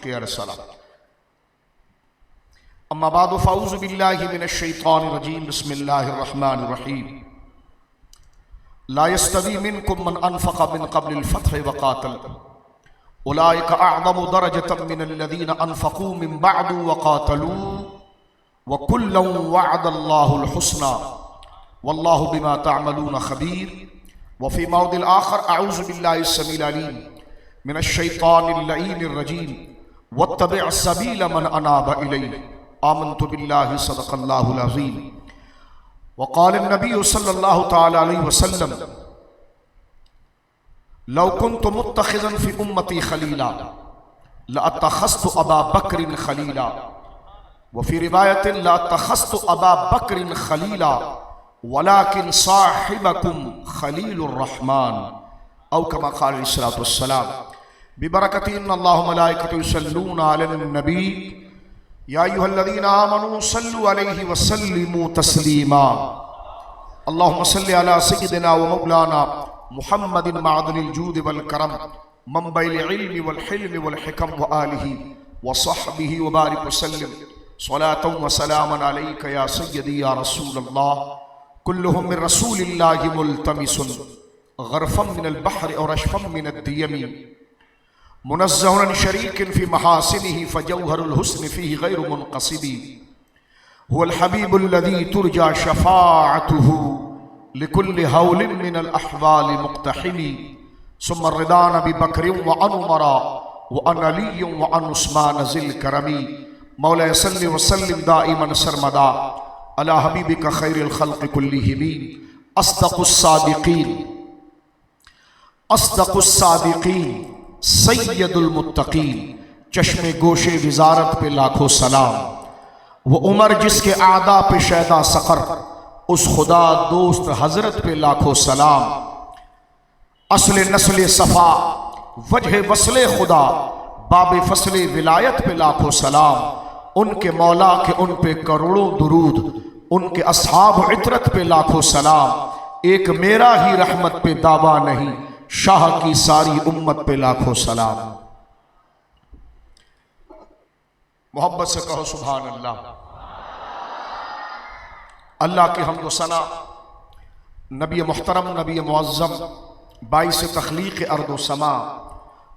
के अरसला। अम्मा बाद फ़ाऊज़ु बिल्लाहि मिनश शैतानिर रजीम। बिस्मिल्लाहिर रहमानिर रहीम। ला यस्तवी मिनकुम मन अनफ़क़ मिन क़ब्लिल फ़त्हि व क़ातल उलाइका अअज़मु दरजतम मिनल लज़ीना अनफ़क़ू मिन बअदु व क़ातलू व कुल्लन वअदल्लाहुल हुस्ना वल्लाहु बिमा तअमलून ख़बीर। व फ़ी मौदिल आख़र अऊज़ु बिल्लाहिस समीइल अलीम मिनश शैतानिर लईनिर रजीम वत्तबि' सबीला मन अनाब इलैहि आमन्तु बिल्लाहि सदक़ल्लाहुल अज़ीम। व क़ाल नबी सल्लल्लाहु तआला अलैहि वसल्लम लौ कुन्तु मुत्तख़िज़न फ़ी उम्मती ख़लीला लअत्तख़ज़्तु अबा बक्रिन ख़लीला व फ़ी रिवायतिन लअत्तख़ज़्तु अबा बक्रिन ख़लीला वलाकिन साहिबकुम ख़लीलुर रहमान औ कमा क़ाल अलैहिस्सलातु वस्सलाम। बिबरकति इन्नल्लाह व मलाइकतहु युसल्लूना अलन नबी या अय्युहल्लज़ीना आमनू सल्लु अलैहि व सल्लिमू तस्लीमा। अल्लाहुम्मा सल्लि अला सय्यिदिना व मौलाना मुहम्मदिन मअदनिल जूद वल करम मंबइल इल्मि वल हिल्मि वल हिकम व आलिहि व सहबिहि व बारिक वसल्लिम सलातन व सलामन अलैका या सय्यदी या रसूलल्लाह। कुल्लुहुम मिन रसूलिल्लाहि मुल्तमिसुन गरफम मिनल बहरि और अशफम मिनद दियमी मुनज़्ज़हुन अन शरीकिन फ़ी महासिनिही फ़जौहरुल हुस्न फ़ीही गैरु मुनक़सिबी हुवल हबीबुल लज़ी तुरजा शफ़ाअतुहु लिकुल्लि हौलिन मिनल अहवालि मुक़्तहिमी सुम्मा रिदान अबी बकरिन व अन उमरा व अन अलिय्यिन व अन उस्मान ज़िल करमी। मौला सल्लि व सल्लिम दाइमन सरमदा अला हबीबिका खैरिल खल्क़ि कुल्लिहिम। अस्दक़ुस सादिक़ीन सय्यदुल मुत्तक़ीन चश्मे गोशे विज़ारत पे लाखों सलाम। वो उमर जिसके आदा पे शैदा सक़र उस खुदा दोस्त हजरत पे लाखों सलाम। असले नस्ले सफ़ा वजह वसले खुदा बाबे फसले विलायत पे लाखों सलाम। उनके मौला के उन पे करोड़ों दुरूद उनके असहाब इतरत पे लाखों सलाम। एक मेरा ही रहमत पे दावा नहीं शाह की सारी उम्मत पे लाखों सलाम। मोहब्बत से कहो सुभान अल्लाह। अल्लाह की हम्द व सना नबी मुहतरम नबी मुअज़्ज़म बाइस तख़लीक़ अर्द व समा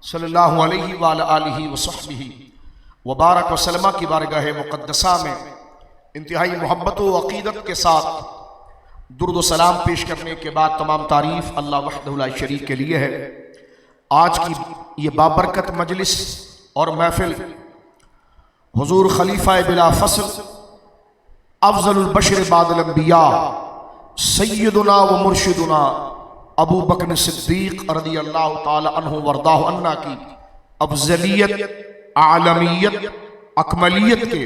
सल्लल्लाहु अलैहि व आलिहि व सहबिहि व बारक व सल्लमा की बारगाह मुक़द्दसा में इंतहाई मोहब्बत व अक़ीदत के साथ दुरूद व सलाम पेश करने के बाद तमाम तारीफ़ अल्लाह वहदहु ला शरीक के लिए है। आज की ये बाबरकत मजलिस और महफ़िल हुज़ूर खलीफ़ा बिला फ़स्ल अफ़ज़लुल बशर बादल अंबिया सय्यदुना व मुर्शिदुना अबू बकर सिद्दीक़ रज़ियल्लाहु ताला अन्हु वरदाहु अन्ना की अफ़ज़लियत आलमियत अकमलियत के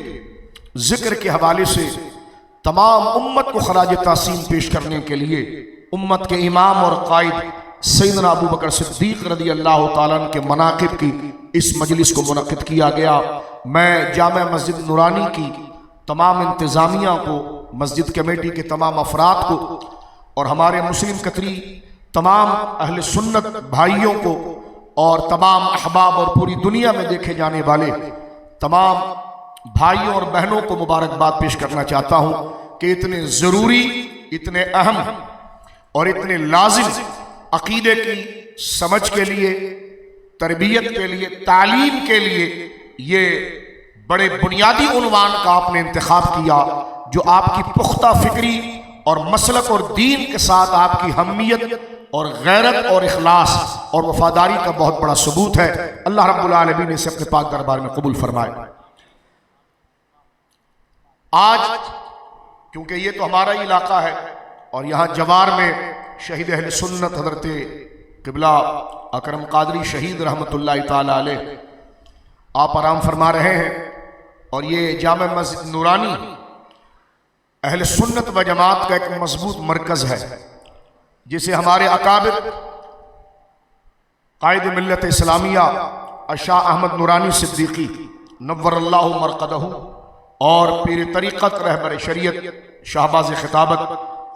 ज़िक्र के हवाले से तमाम उम्मत को खराज तासीम पेश करने के लिए उम्मत के इमाम और कायद सैयदना अबू बकर सिद्दीक़ रज़ियल्लाहु ताला अन्हु के मनाक़िब की इस मजलिस को मुनक़्क़िद किया गया। मैं जामा मस्जिद नूरानी की तमाम इंतज़ामिया को, मस्जिद कमेटी के तमाम अफराद को और हमारे मुस्लिम कतरी तमाम अहले सुन्नत भाइयों को और तमाम अहबाब और पूरी दुनिया में देखे जाने वाले तमाम भाइयों और बहनों को मुबारकबाद पेश करना चाहता हूँ कि इतने ज़रूरी, इतने अहम और इतने लाजिम अक़ीदे की समझ के लिए, तरबियत के लिए, तालीम के लिए ये बड़े बुनियादी उन्वान का आपने इंतखाब किया जो आपकी पुख्ता फिक्री और मसलक और दीन के साथ आपकी हम्मियत और गैरत और इखलास और वफादारी का बहुत बड़ा सबूत है। अल्लाह रब्बुल आलमीन ने इसे अपने पाक दरबार में कबूल फरमाए। आज क्योंकि ये तो हमारा ही इलाका है और यहाँ जवार में शहीद अहले सुन्नत हज़रत क़िबला अकरम क़ादरी शहीद रहमतुल्लाहि ताला अलैह आप आराम फरमा रहे हैं और ये जामा मस्जिद नूरानी अहले सुन्नत व जमात का एक मजबूत मरकज़ है जिसे हमारे अकाबिर कायद मिल्लत इस्लामिया शाह अहमद नूरानी सिद्दीकी नव्वरल्लाहु मरक़दहु और पीर तरीक़त रहबर शरीयत शाहबाज़ खिताबत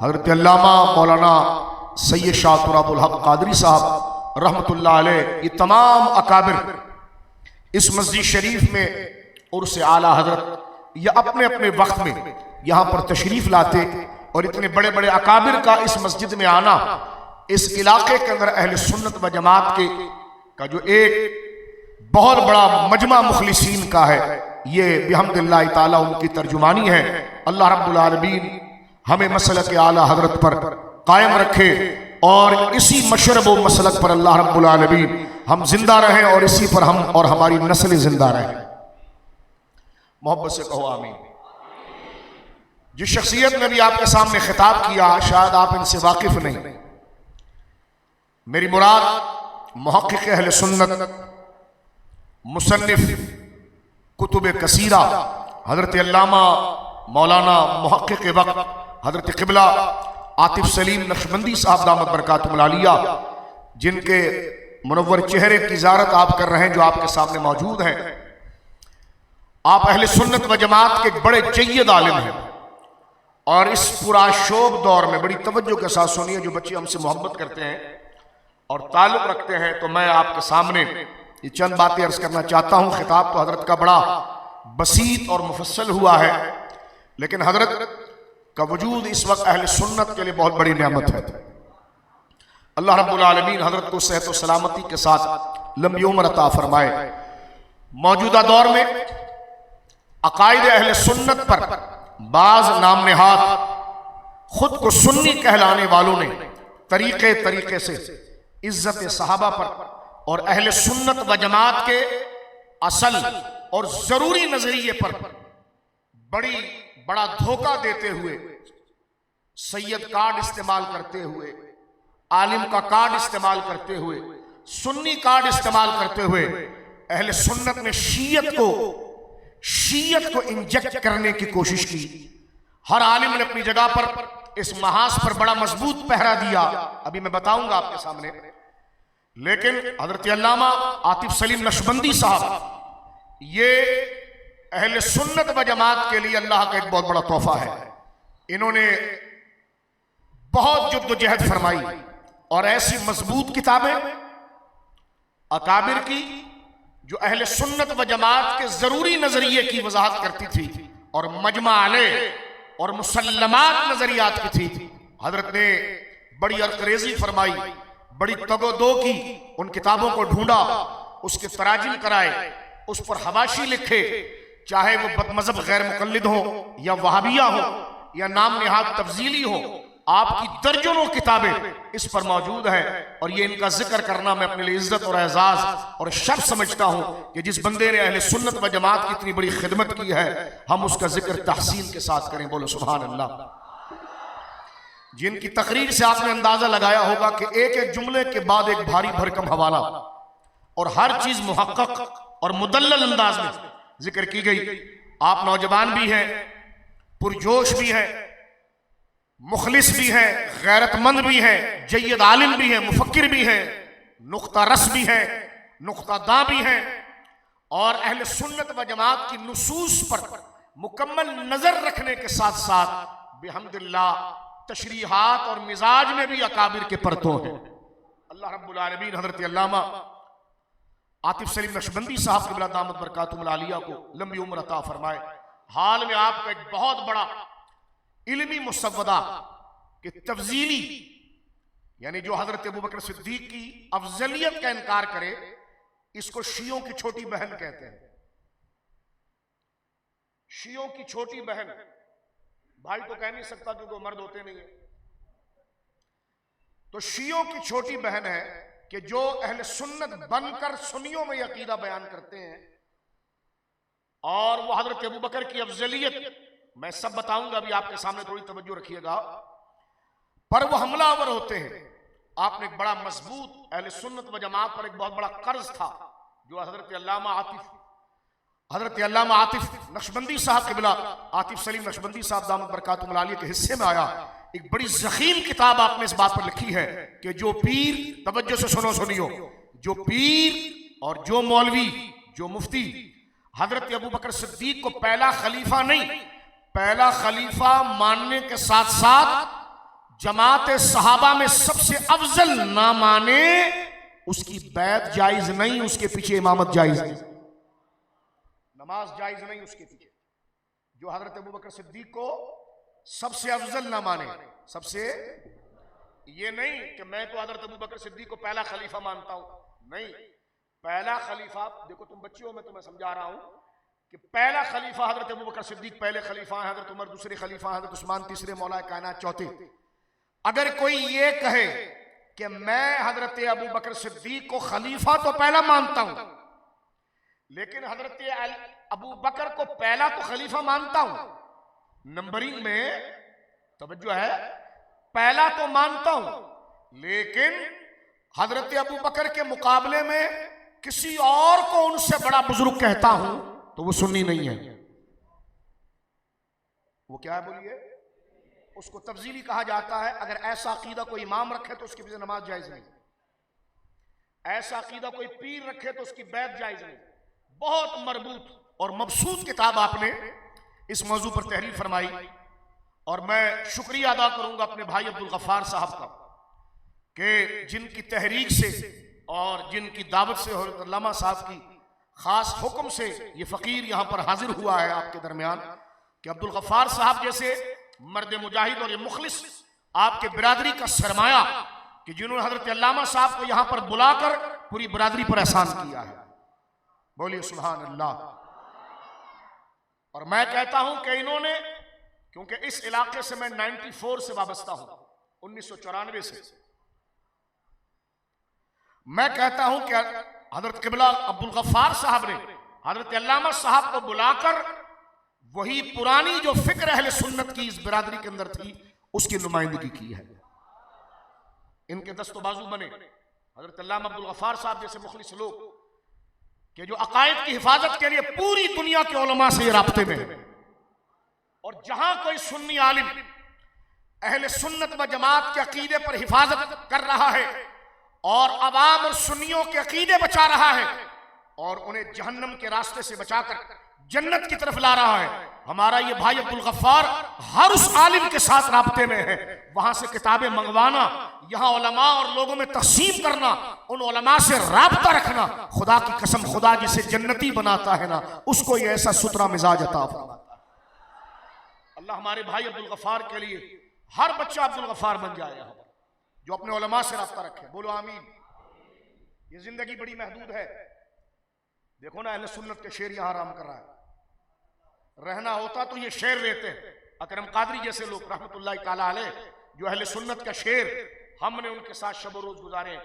हज़रत अल्लामा मौलाना सैयद शाह तुराबुल हक़ क़ादरी साहब रहमतुल्लाह अलैह ये तमाम अकाबिर इस मस्जिद शरीफ में उर्स आला हजरत या अपने अपने वक्त में यहाँ पर तशरीफ लाते और इतने बड़े बड़े अकाबिर का इस मस्जिद में आना, इस इलाके के अंदर अहले सुन्नत व जमात के का जो एक बहुत बड़ा मजमा मुखलिसीन का है, ये बिहम्दिल्लाह ताला उनकी तर्जुमानी है। अल्लाह रब्बुल आलमीन हमें मसलक आला हजरत पर कायम रखे और इसी मशरब व मसलक पर अल्लाह रब्बुल आलमीन हम जिंदा रहें और इसी पर हम और हमारी नस्लें जिंदा रहें। मोहब्बत से कहो आमीन। जिस शख्सियत ने भी आपके सामने खिताब किया, शायद आप इनसे वाकिफ नहीं। मेरी मुराद मुहक्किक अहले सुन्नत, मुसन्निफ कुतुब कसीरा हजरत अल्लामा मौलाना मुहक्किक वक्त हजरत क़िबला आतिफ सलीम नक्शबंदी साहब दामत बरकातुहुल आलिया, जिनके मुनव्वर चेहरे की ज़ियारत आप कर रहे हैं, जो आपके सामने मौजूद हैं। आप अहले सुन्नत व जमात के बड़े जय्यद आलिम हैं और इस पूरा शोब दौर में बड़ी तवज्जो के साथ सुनिए। जो बच्चे हमसे मोहब्बत करते हैं और ताल्लुक़ रखते हैं, तो मैं आपके सामने ये चंद बातें अर्ज करना चाहता हूँ। खिताब तो हजरत का बड़ा बसीत और मुफस्सल हुआ है, लेकिन हजरत का वजूद इस वक्त अहले सुन्नत के लिए बहुत बड़ी नेमत है। अल्लाह रब्बुल आलमीन हजरत को सेहत और सलामती के साथ लंबी उम्र अता फरमाए। मौजूदा दौर में अकायद अहले सुन्नत पर बाज नाम नेहाद खुद को सुन्नी कहलाने वालों ने तरीके से इज्जत सहाबा पर और अहले सुन्नत व जमात के असल और जरूरी नजरिए पर बड़ा धोखा देते हुए, सैयद कार्ड इस्तेमाल करते हुए, आलिम का कार्ड इस्तेमाल करते हुए, सुन्नी कार्ड इस्तेमाल करते हुए अहले सुन्नत ने शीयत को इंजेक्ट करने की कोशिश की। हर आलिम ने अपनी जगह पर इस महाज पर बड़ा मजबूत पहरा दिया, अभी मैं बताऊंगा आपके सामने। लेकिन हजरत अल्लामा आतिफ सलीम नक्शबंदी साहब, ये अहले सुन्नत व जमात के लिए अल्लाह का एक बहुत बड़ा तोहफा है। इन्होंने बहुत जद्दोजहद फरमाई और ऐसी मजबूत किताबें अकाबिर की जो अहले सुन्नत व जमात के जरूरी नजरिए की वजाहत करती थी और मजमा अलैह और मुसल्लमात नजरियात की थी। हजरत ने बड़ी अर्करेजी फरमाई, बड़ी तगोदो की, उन किताबों को ढूंढा, उसके तराजिम कराए, उस पर हवाशी लिखे, चाहे वो बदमज़हब गैर मुक़ल्लिद हो या वहाबिया हो या नाम नेहाद तफजीली हो। आपकी दर्जनों किताबें इस पर मौजूद है और ये इनका जिक्र करना मैं अपने लिए इज्जत और एजाज और शर्फ समझता हूँ कि जिस बंदे ने अहले सुन्नत व जमात की इतनी बड़ी खिदमत की है, हम उसका जिक्र तहसीन के साथ करें। बोलो सुभान अल्लाह। जिनकी तकरीर से आपने अंदाजा लगाया होगा कि एक एक जुमले के बाद एक भारी भरकम हवाला और हर चीज मुहक्कक और मुदल्लल अंदाज में जिक्र की गई। आप नौजवान भी हैं, पुरजोश भी हैं, मुखलिस भी हैं, गैरतमंद भी हैं, जय्यद आलिम भी हैं, मुफक्किर भी हैं, नुक्ता रस भी हैं, नुक्ता दां भी हैं और अहले सुन्नत व जमात की नुसूस पर मुकम्मल नजर रखने के साथ साथ बिहम्दिल्लाह तशरीहात और मिजाज में भी अकाबिर के परतों हैं। अल्लाह रब्बुल आलमीन हजरत अल्लामा आतिफ सलीम नक्शबंदी साहब क़िबला दामत बरकातुहुल आलिया को लंबी उम्र अता फरमाए। हाल में आपका एक बहुत बड़ा इल्मी मुसव्वदा कि तफजीली यानी जो हजरत अबू बकर सिद्दीक की अफजलियत का इनकार करे, इसको शियों की छोटी बहन कहते हैं। शियों की छोटी बहन, भाई तो कह नहीं सकता क्योंकि वो मर्द होते नहीं है, तो शियों की छोटी बहन है कि जो अहले सुन्नत बनकर सुन्नियों में अकीदा बयान करते हैं और वो हजरत अबू बकर की अफजलियत मैं सब बताऊंगा, अभी आपके सामने थोड़ी तवज्जो रखिएगा, पर वो हमलावर होते हैं। आपने एक बड़ा मजबूत अहले सुन्नत व जमात पर एक बहुत बड़ा कर्ज था जो हजरत अल्लामा आतिफ नक्शबंदी साहब क़िबला आतिफ सलीम नक्शबंदी साहब दामत बरकातुहुल आलिया के हिस्से में आया। एक बड़ी ज़ख़ीम किताब आपने इस बात पर लिखी है कि जो पीर, तवज्जो से सुनियो, जो पीर और जो मौलवी, जो मुफ्ती हजरत अबू बकर सिद्दीक को पहला खलीफा नहीं, पहला खलीफा मानने के साथ साथ जमात सहाबा में सबसे अफजल ना माने, उसकी बैत जायज नहीं, उसके पीछे इमामत जायज नहीं। नमाज जायज नहीं उसके पीछे। जो हजरत अबू बकर सिद्दीक को सबसे अफजल ना माने, सबसे, ये नहीं कि मैं तो हजरत अबू बकर सिद्दीक को पहला खलीफा मानता हूं, नहीं। पहला खलीफा, देखो तुम बच्चे हो, मैं तुम्हें समझा रहा हूं कि पहला खलीफा हजरत अबू बकर सिद्दीक पहले खलीफा हैं, हजरत उमर दूसरे खलीफा, हजरत उस्मान तीसरे, मौला कायनात चौथे। अगर कोई ये कहे कि मैं हजरत अबू बकर सिद्दीक को खलीफा तो पहला मानता हूं, लेकिन हजरत अबू बकर को पहला तो खलीफा मानता हूं, नंबरिंग में तवज्जो है, पहला तो मानता हूं, लेकिन हजरत अबू बकर के मुकाबले में किसी और को उनसे बड़ा बुजुर्ग कहता हूं तो वो सुन्नी नहीं है। वो क्या है बोलिए? उसको तफजीली कहा जाता है। अगर ऐसा अकीदा कोई इमाम रखे तो उसके पीछे नमाज जायज नहीं, ऐसा अकीदा कोई पीर रखे तो उसकी बैत जायज नहीं। बहुत मरबूत और मबसूत किताब आपने इस मौजू पर तहरीर फरमाई, और मैं शुक्रिया अदा करूंगा अपने भाई अब्दुल गफ्फार साहब का कि जिनकी तहरीक से और जिनकी दावत से और अल्लामा साहब की खास हुक्म से ये फकीर यहां पर हाजिर हुआ है आपके दरमियान, कि अब्दुल गफ्फार साहब जैसे मर्द मुजाहिद और ये मुखलिस आपके बिरादरी का सरमाया, कि जिन्होंने हजरत अल्लामा साहब को यहां पर बुलाकर पूरी बिरादरी पर एहसान किया है। बोलिए सुभान अल्लाह। और मैं कहता हूं कि इन्होंने, क्योंकि इस इलाके से मैं 94 से वाबस्ता हूं, 1994 से, मैं कहता हूं कि हजरत किबला अब्दुल गफ्फार साहब ने हजरत अल्लामा साहब को बुलाकर वही पुरानी जो फिक्र अहले सुन्नत की इस बिरादरी के अंदर थी उसकी नुमाइंदगी की है। इनके दस्तो बाजू बने हजरत अल्लामा अब्दुल गफ्फार साहब जैसे मुखलिस लोग कि जो अकायद की हिफाजत के लिए पूरी दुनिया के उलमा से राब्ते में है, और जहां कोई सुन्नी आलिम अहले सुन्नत व जमात के अकीदे पर हिफाजत कर रहा है और अवाम और सुन्नियों के अकीदे बचा रहा है और उन्हें जहन्नम के रास्ते से बचाकर जन्नत की तरफ ला रहा है, हमारा ये भाई अब्दुल गफ्फार हर उस आलिम के साथ राब्ते में है। वहां से किताबें मंगवाना, यहाँ उलमा और लोगों में तक़सीम करना, उन उलमा से राब्ता रखना, खुदा की कसम खुदा जिसे जन्नती बनाता है ना, उसको ये ऐसा सुथरा मिजाज अता फरमाता है। अल्लाह हमारे भाई अब्दुल गफ्फार के लिए हर बच्चा अब्दुल गफ्फार बन जाए यहाँ पर, जो अपने उलमा से राब्ता रखे। बोलो आमीन। ये जिंदगी बड़ी महदूद है। देखो ना, अहले सुन्नत के शेर यहाँ आराम कर रहा है। रहना होता तो ये शेर लेते हैं, अकरम कादरी जैसे लोग रहमतुल्लाह ताला अलैह, जो अहले सुन्नत का शेर, हमने उनके साथ शब रोज गुजारे।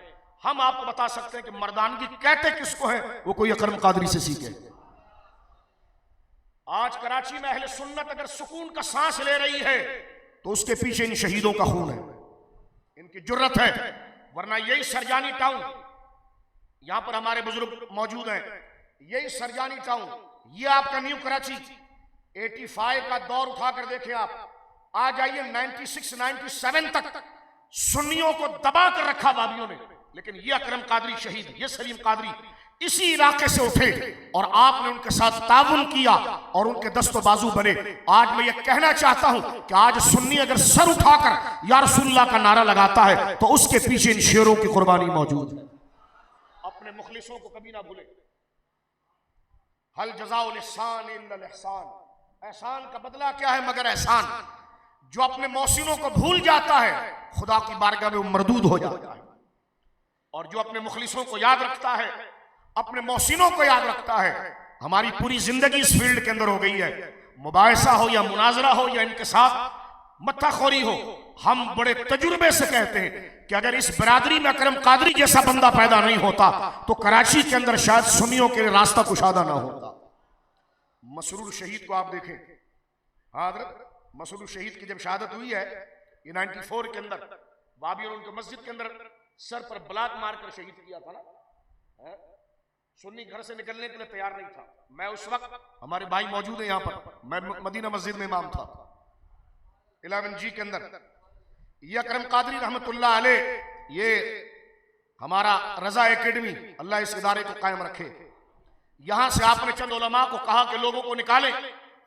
हम आपको बता सकते हैं कि मर्दानगी कहते किसको है, वो कोई अकरम कादरी से सीखे। आज कराची में अहले सुन्नत अगर सुकून का सांस ले रही है तो उसके पीछे इन शहीदों का खून है, इनकी जुर्रत है। वरना यही सरजानी टाउन, यहां पर हमारे बुजुर्ग मौजूद हैं, यही सरजानी टाउन, ये आपका न्यू कराची 85 का दौर उठाकर देखें आप, आ जाइए 96 97 तक सुन्नियों को दबा कर रखा वाबियों ने, लेकिन ये अकरम कादरी शहीद, ये सलीम कादरी इसी इलाके से उठे और आपने उनके साथ ताउन किया और उनके दस्तो बाजू बने। आज मैं ये कहना चाहता हूं कि आज सुन्नी अगर सर उठाकर या रसूलुल्लाह का नारा लगाता है तो उसके पीछे इन शेरों की कुर्बानी मौजूद है। अपने मुखलिसों को कभी ना भूले। हल जज़ाउल इहसान इल्लल इहसान, एहसान का बदला क्या है मगर एहसान। जो अपने मौसिनों को भूल जाता है खुदा की बारगाह में वो मरदूद हो जाता है, और जो अपने मुखलिसों को याद रखता है, अपने मौसिनों को याद रखता है। हमारी पूरी जिंदगी इस फील्ड के अंदर हो गई है, मुबाहिसा हो या मुनाजरा हो या इनके साथ मत्थाखोरी हो। हम बड़े तजुर्बे से कहते हैं कि अगर इस बिरादरी में अकरम कादरी जैसा बंदा पैदा नहीं होता तो कराची के अंदर शायद सुन्नियों के लिए रास्ता कुशादा ना होता। मसरूर शहीद को आप देखें, हजरत मसरूर शहीद की जब शहादत हुई है ये 94 के अंदर, बाबियों ने उनके मस्जिद के अंदर सर पर ब्लाक मारकर शहीद किया था ना। सुन्नी घर से निकलने के लिए तैयार नहीं था। मैं उस वक्त, हमारे भाई मौजूद है यहाँ पर, मैं मदीना मस्जिद में इमाम था 11G के अंदर। ये अकरम कादरी रहमतुल्लाह अलैह, ये हमारा रजा एकेडमी, अल्लाह इस इदारे को कायम रखे, यहां से आपने चंद उलमा को कहा कि लोगों को निकालें।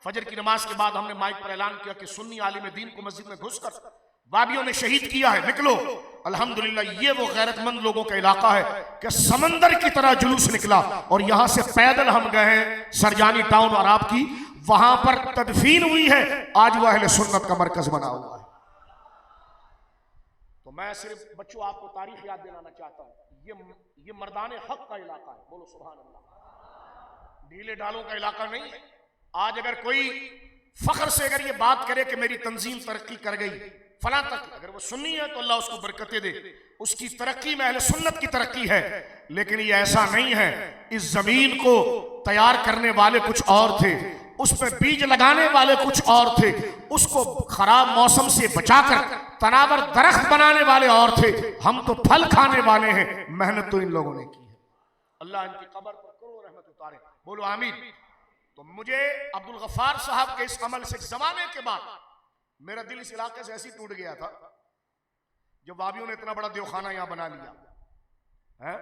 फजर की नमाज के बाद हमने माइक पर ऐलान किया कि सुन्नी आलिम दीन को मस्जिद में घुसकर वाबियों ने शहीद किया है, निकलो। अल्हम्दुलिल्लाह ये वो गैरतमंद लोगों का इलाका है कि समंदर की तरह जुलूस निकला और यहां से पैदल हम गए हैं सरजानी टाउन और आपकी वहां पर तदफीन हुई है। आज वह अहले सुन्नत का मरकज बना हुआ है। तो मैं सिर्फ बच्चों आपको तारीख याद दिलाना चाहता हूं, ये मर्दाने हक का इलाका है। बोलो सुभान अल्लाह। ढीले डालों का इलाका नहीं है। आज अगर कोई फख्र से अगर ये बात करे कि मेरी तंजीम तरक्की कर गई फला तक, अगर वो सुन्नी है तो अल्लाह उसको बरकतें दे, उसकी तरक्की में अहले सुन्नत की तरक्की है। लेकिन ये ऐसा नहीं है। इस जमीन को तैयार करने वाले कुछ और थे, उसमें बीज लगाने वाले कुछ और थे, उसको खराब मौसम से बचाकर तनावर दरख्त बनाने वाले और थे। हम तो फल खाने वाले हैं। मेहनत तो इन लोगों ने की है। अल्लाह इनकी कब्र पर करोड़ रहमत उतारे। बोलो आमीन। तो मुझे अब्दुल गफ्फार साहब के इस अमल से जमाने के बाद मेरा दिल इस इलाके से ऐसे ही टूट गया था जब वाबियों ने इतना बड़ा देवखाना यहां बना लिया है।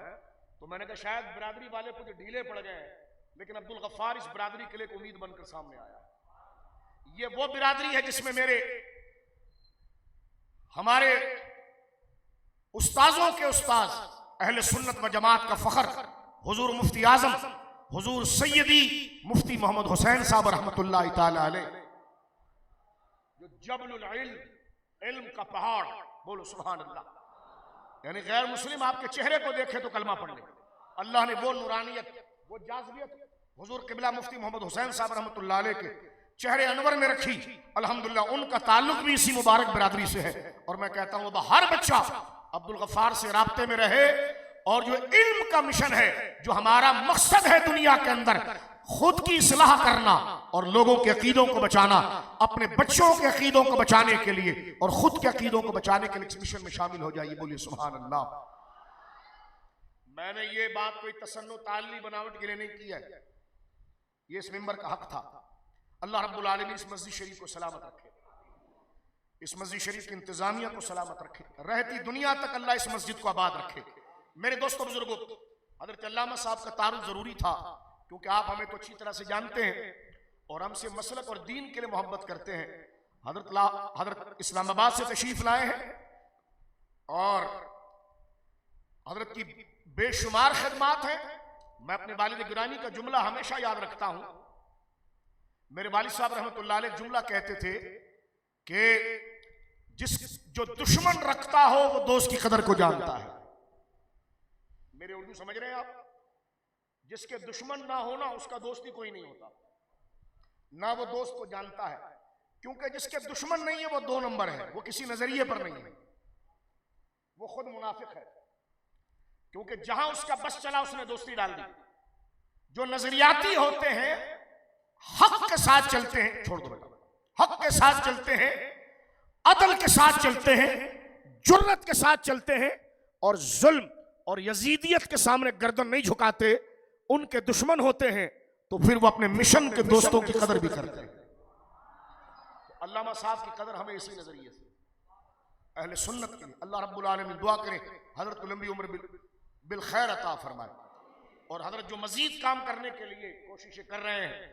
तो मैंने कहा शायद बिरादरी वाले कुछ ढीले पड़ गए, लेकिन अब्दुल गफ्फार इस बिरादरी के लिए एक उम्मीद बनकर सामने आया। ये वो बिरादरी है जिसमें हमारे उस्ताजों के उस्ताज अहले सुन्नत व जमात का फख्र हुजूर मुफ्ती आजम हुजूर सैयदी मुफ्ती मोहम्मद हुसैन साहब रहमतुल्लाह तआला अलैह, जो जबलुल इल्म का पहाड़। बोलो सुभान अल्लाह। यानी गैर मुस्लिम आपके चेहरे को देखे तो कलमा पढ़ ले। अल्लाह ने वो नूरानियत, वो जाज़बियत हुजूर किबला मुफ्ती मोहम्मद हुसैन साहब रहमतुल्लाह अलैह के चेहरे अनवर में रखी। अल्हम्दुलिल्लाह उनका ताल्लुक भी इसी मुबारक बिरादरी से है। और मैं कहता हूँ हर बच्चा अब्दुल गफ्फार से राब्ते में रहे और जो इल्म का मिशन है, जो हमारा मकसद है दुनिया के अंदर, खुद की इस्लाह करना और लोगों के अकीदों को बचाना, अपने बच्चों के अकीदों को बचाने के लिए और खुद के अकीदों को बचाने के लिए इस मिशन में शामिल हो जाइए। बोलिए सुभान अल्लाह। मैंने ये बात कोई तसन्नो ताली बनावट के लिए नहीं की है, ये इस मिंबर का हक था। अल्लाह रब्बुल आलमीन इस मस्जिद शरीफ को सलामत रखे, इस मस्जिद शरीफ की इंतजामिया को सलामत रखे, रहती दुनिया तक अल्लाह इस मस्जिद को आबाद रखे। मेरे दोस्तों बुजुर्गों, हजरत अल्लामा साहब का तारुफ जरूरी था क्योंकि आप हमें तो अच्छी तरह से जानते हैं और हमसे मसलक और दीन के लिए मोहब्बत करते हैं। हजरत इस्लामाबाद से तशरीफ लाए हैं और हजरत की बेशुमार खिदमात हैं। मैं अपने वालिद गिरानी का जुमला हमेशा याद रखता हूं। मेरे वालिद साहब रहमतुल्लाह अलैह जुमला कहते थे कि जो दुश्मन रखता हो वो दोस्त की कदर को जानता है। मेरे उर्दू समझ रहे हैं आप? जिसके दुश्मन ना होना उसका दोस्त ही कोई नहीं होता, ना वो दोस्त को जानता है। क्योंकि जिसके दुश्मन नहीं है वो 2 नंबर है, वो किसी नजरिए पर नहीं है, वो खुद मुनाफिक है। क्योंकि जहां उसका बस चला उसने दोस्ती डाल दी। जो नजरियाती होते हैं हक के साथ चलते हैं, छोड़ दो बेटा, हक के साथ चलते हैं, अदल के साथ चलते हैं, जुर्रत के साथ चलते हैं और जुल्म और यजीदियत के सामने गर्दन नहीं झुकाते, उनके दुश्मन होते हैं तो फिर वो अपने मिशन के दोस्तों की कदर भी करते हैं। तो अल्लामा साहब की कदर हमें इसी नजरिए से अहले सुन्नत के लिए अल्लाह रब्बुल आलमीन दुआ करें हजरत लंबी उम्र बिल खैर अता फरमाए। और हजरत जो मजीद काम करने के लिए कोशिशें कर रहे हैं,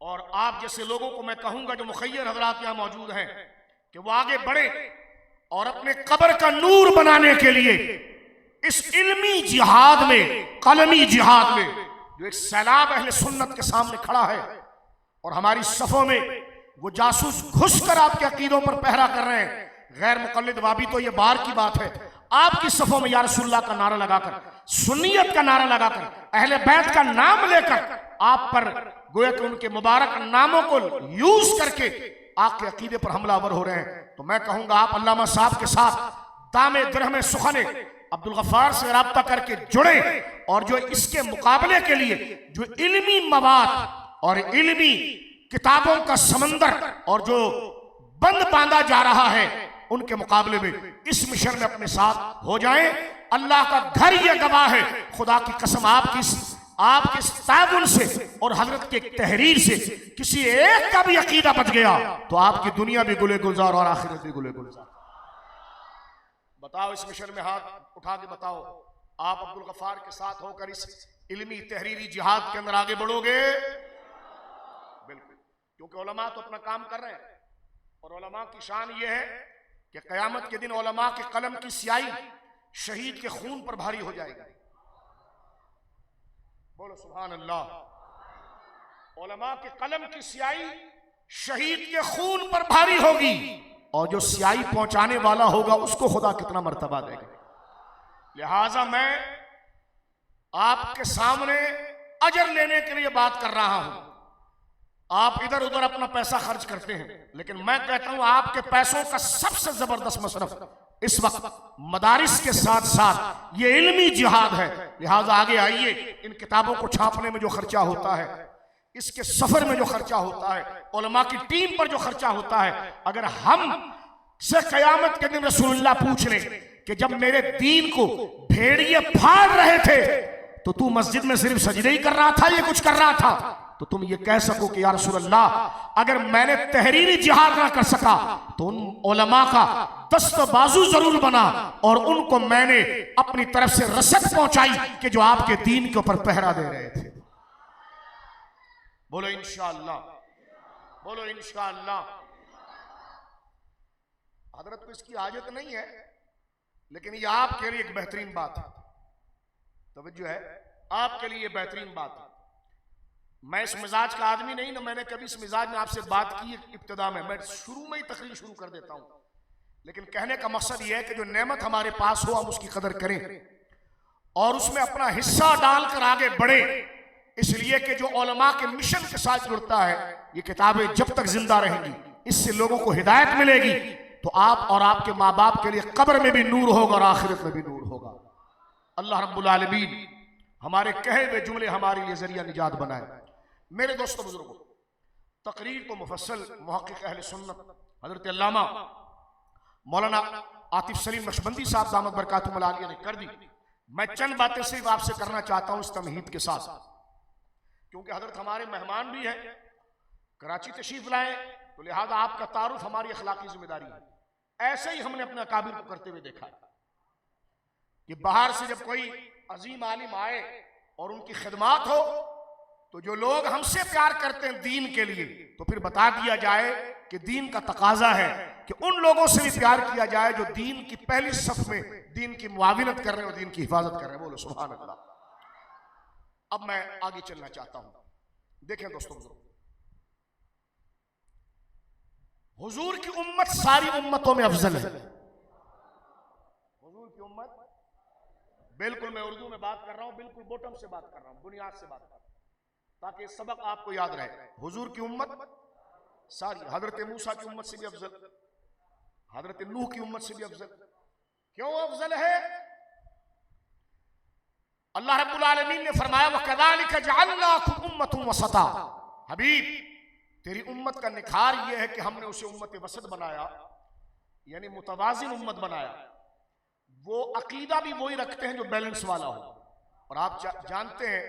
और आप जैसे लोगों को मैं कहूंगा जो मुखय्यर हजरात यहाँ मौजूद हैं कि वो आगे बढ़े और अपने कब्र का नूर बनाने के लिए इस इल्मी जिहाद में, कलमी जिहाद में जो एक सैलाब अहले सुन्नत के सामने खड़ा है और हमारी सफों में वो जासूस घुसकर आपके अकीदों पर पहरा कर रहे हैं। गैर मुकल्लिद वाबी तो ये बार की बात है, आपकी सफों में या रसूलुल्लाह का नारा लगाकर, सुन्नियत का नारा लगाकर, अहले बैत का नाम लेकर आप पर गोया कि उनके मुबारक नामों को यूज करके आपके अकीदे पर हमलावर हो रहे हैं। तो मैं कहूंगा आप अल्लामा साहब के साथ दामे दिरहमे सुखने अब्दुल गफ्फार से राब्ता करके जुड़े और जो इसके मुकाबले के लिए जो इल्मी मवाद और इल्मी किताबों का समंदर और जो बंद बांधा जा रहा है उनके मुकाबले में इस मिशन में अपने साथ हो जाएं। अल्लाह का घर यह गवाह है, खुदा की कसम आपके ताउन से और हजरत के तहरीर से किसी एक का भी अकीदा बच गया तो आपकी दुनिया भी गुले गुलजार और आखिरत भी गुले गुलजार। बताओ इस मिशन में हाथ उठा के बताओ, आप अब्दुल गफ्फार के साथ होकर इस इल्मी तहरीरी जिहाद के अंदर आगे बढ़ोगे? बिल्कुल, क्योंकि उलमा तो अपना काम कर रहे हैं और उलमा की शान ये है कि क़यामत के दिन उलमा के कलम की स्याही शहीद के खून पर भारी हो जाएगी। बोलो सुभान अल्लाह। उलमा के कलम की स्याही शहीद के खून पर भारी होगी, और जो स्याही पहुंचाने वाला होगा उसको खुदा कितना मर्तबा देगा। लिहाजा मैं आपके सामने अजर लेने के लिए बात कर रहा हूं। आप इधर उधर अपना पैसा खर्च करते हैं, लेकिन मैं कहता हूं आपके पैसों का सबसे जबरदस्त मसरफ इस वक्त मदारिस के साथ साथ ये इल्मी जिहाद है। लिहाजा आगे आइए, इन किताबों को छापने में जो खर्चा होता है, इसके सफर में जो खर्चा होता है, उलमा की टीम पर जो खर्चा होता है, अगर हम से कयामत के दिन रसूलुल्लाह पूछ ले कि जब मेरे दीन को भेड़िए फाड़ रहे थे तो तू मस्जिद में सिर्फ सजदे ही कर रहा था, ये कुछ कर रहा था, तो तुम ये कह सको कि या रसूलल्लाह अगर मैंने तहरीरी जिहाद ना कर सका तो उन उलमा का दस्त बाजू जरूर बना और उनको मैंने अपनी तरफ से रसद पहुंचाई कि जो आपके दीन के ऊपर पहरा दे रहे थे। बोलो इंशाअल्लाह, बोलो इंशाअल्लाह। हजरत को इसकी आदत नहीं है, लेकिन ये आपके लिए एक बेहतरीन बात है। तवज्जो है, आपके लिए बेहतरीन बात है। मैं इस मिजाज का आदमी नहीं ना, मैंने कभी इस मिजाज में आपसे बात की इब्तिदा में, मैं शुरू में ही तकरीर शुरू कर देता हूं। लेकिन कहने का मकसद यह है कि जो नेमत हमारे पास हो हम उसकी कदर करें और उसमें अपना हिस्सा डालकर आगे बढ़े, इसलिए कि जो उलमा के मिशन के साथ जुड़ता है, ये किताबें जब तक जिंदा रहेंगी इससे लोगों को हिदायत मिलेगी, तो आप और आपके माँ बाप के लिए कब्र में भी नूर होगा और आखिरत में भी नूर होगा। अल्लाह रब्बुल आलमीन हमारे कहे हुए जुमले हमारे लिए जरिया निजात बनाए। मेरे दोस्तों बुजुर्गों, तकरीर को मुफस्सल मुहक्किक अहले सुन्नत हजरत अल्लामा मौलाना आतिफ सलीम नक्शबंदी साहब दामत बरकातुहुल आलिया ने कर दी। मैं चंद बातें सिर्फ आपसे करना चाहता हूं इस तमहीद के साथ, क्योंकि हजरत हमारे मेहमान भी हैं, कराची तशरीफ लाए, तो लिहाजा आपका तारुफ हमारी अखलाकी जिम्मेदारी है। ऐसे ही हमने अपने अकाबिर को करते हुए देखा कि बाहर से जब कोई अजीम आलिम आए और उनकी खिदमात हो, तो जो लोग हमसे प्यार करते हैं दीन के लिए, तो फिर बता दिया जाए कि दीन का तकाजा है कि उन लोगों से भी प्यार किया जाए जो दीन की पहली सफ में दीन की मुआविनत कर रहे हैं और दीन की हिफाजत कर रहे हैं। बोलो सुभान अल्लाह। अब मैं आगे चलना चाहता हूं। देखें दोस्तों, हुजूर की उम्मत सारी उम्मतों में अफजल है। हुजूर की उम्मत, बिल्कुल मैं उर्दू में बात कर रहा हूं, बिल्कुल बॉटम से बात कर रहा हूं, बुनियाद से बात कर रहा हूं, ताकि सबक आपको याद रहे। हुजूर की उम्मत सारी, हजरत मूसा की उम्मत से भी अफजल, हजरत नूह की उम्मत से भी अफजल। क्यों अफजल है? अल्लाह रब्बुल आलमीन ने फरमाया वकज़ालिका जअलनाकुम उम्मतन वसता। हबीब, तेरी उम्मत का निखार यह है कि हमने उसे उम्मत वसत बनाया, यानी मुतवाजिन उम्मत बनाया। वो अकीदा भी वही रखते हैं जो बैलेंस वाला हो, और आप जानते हैं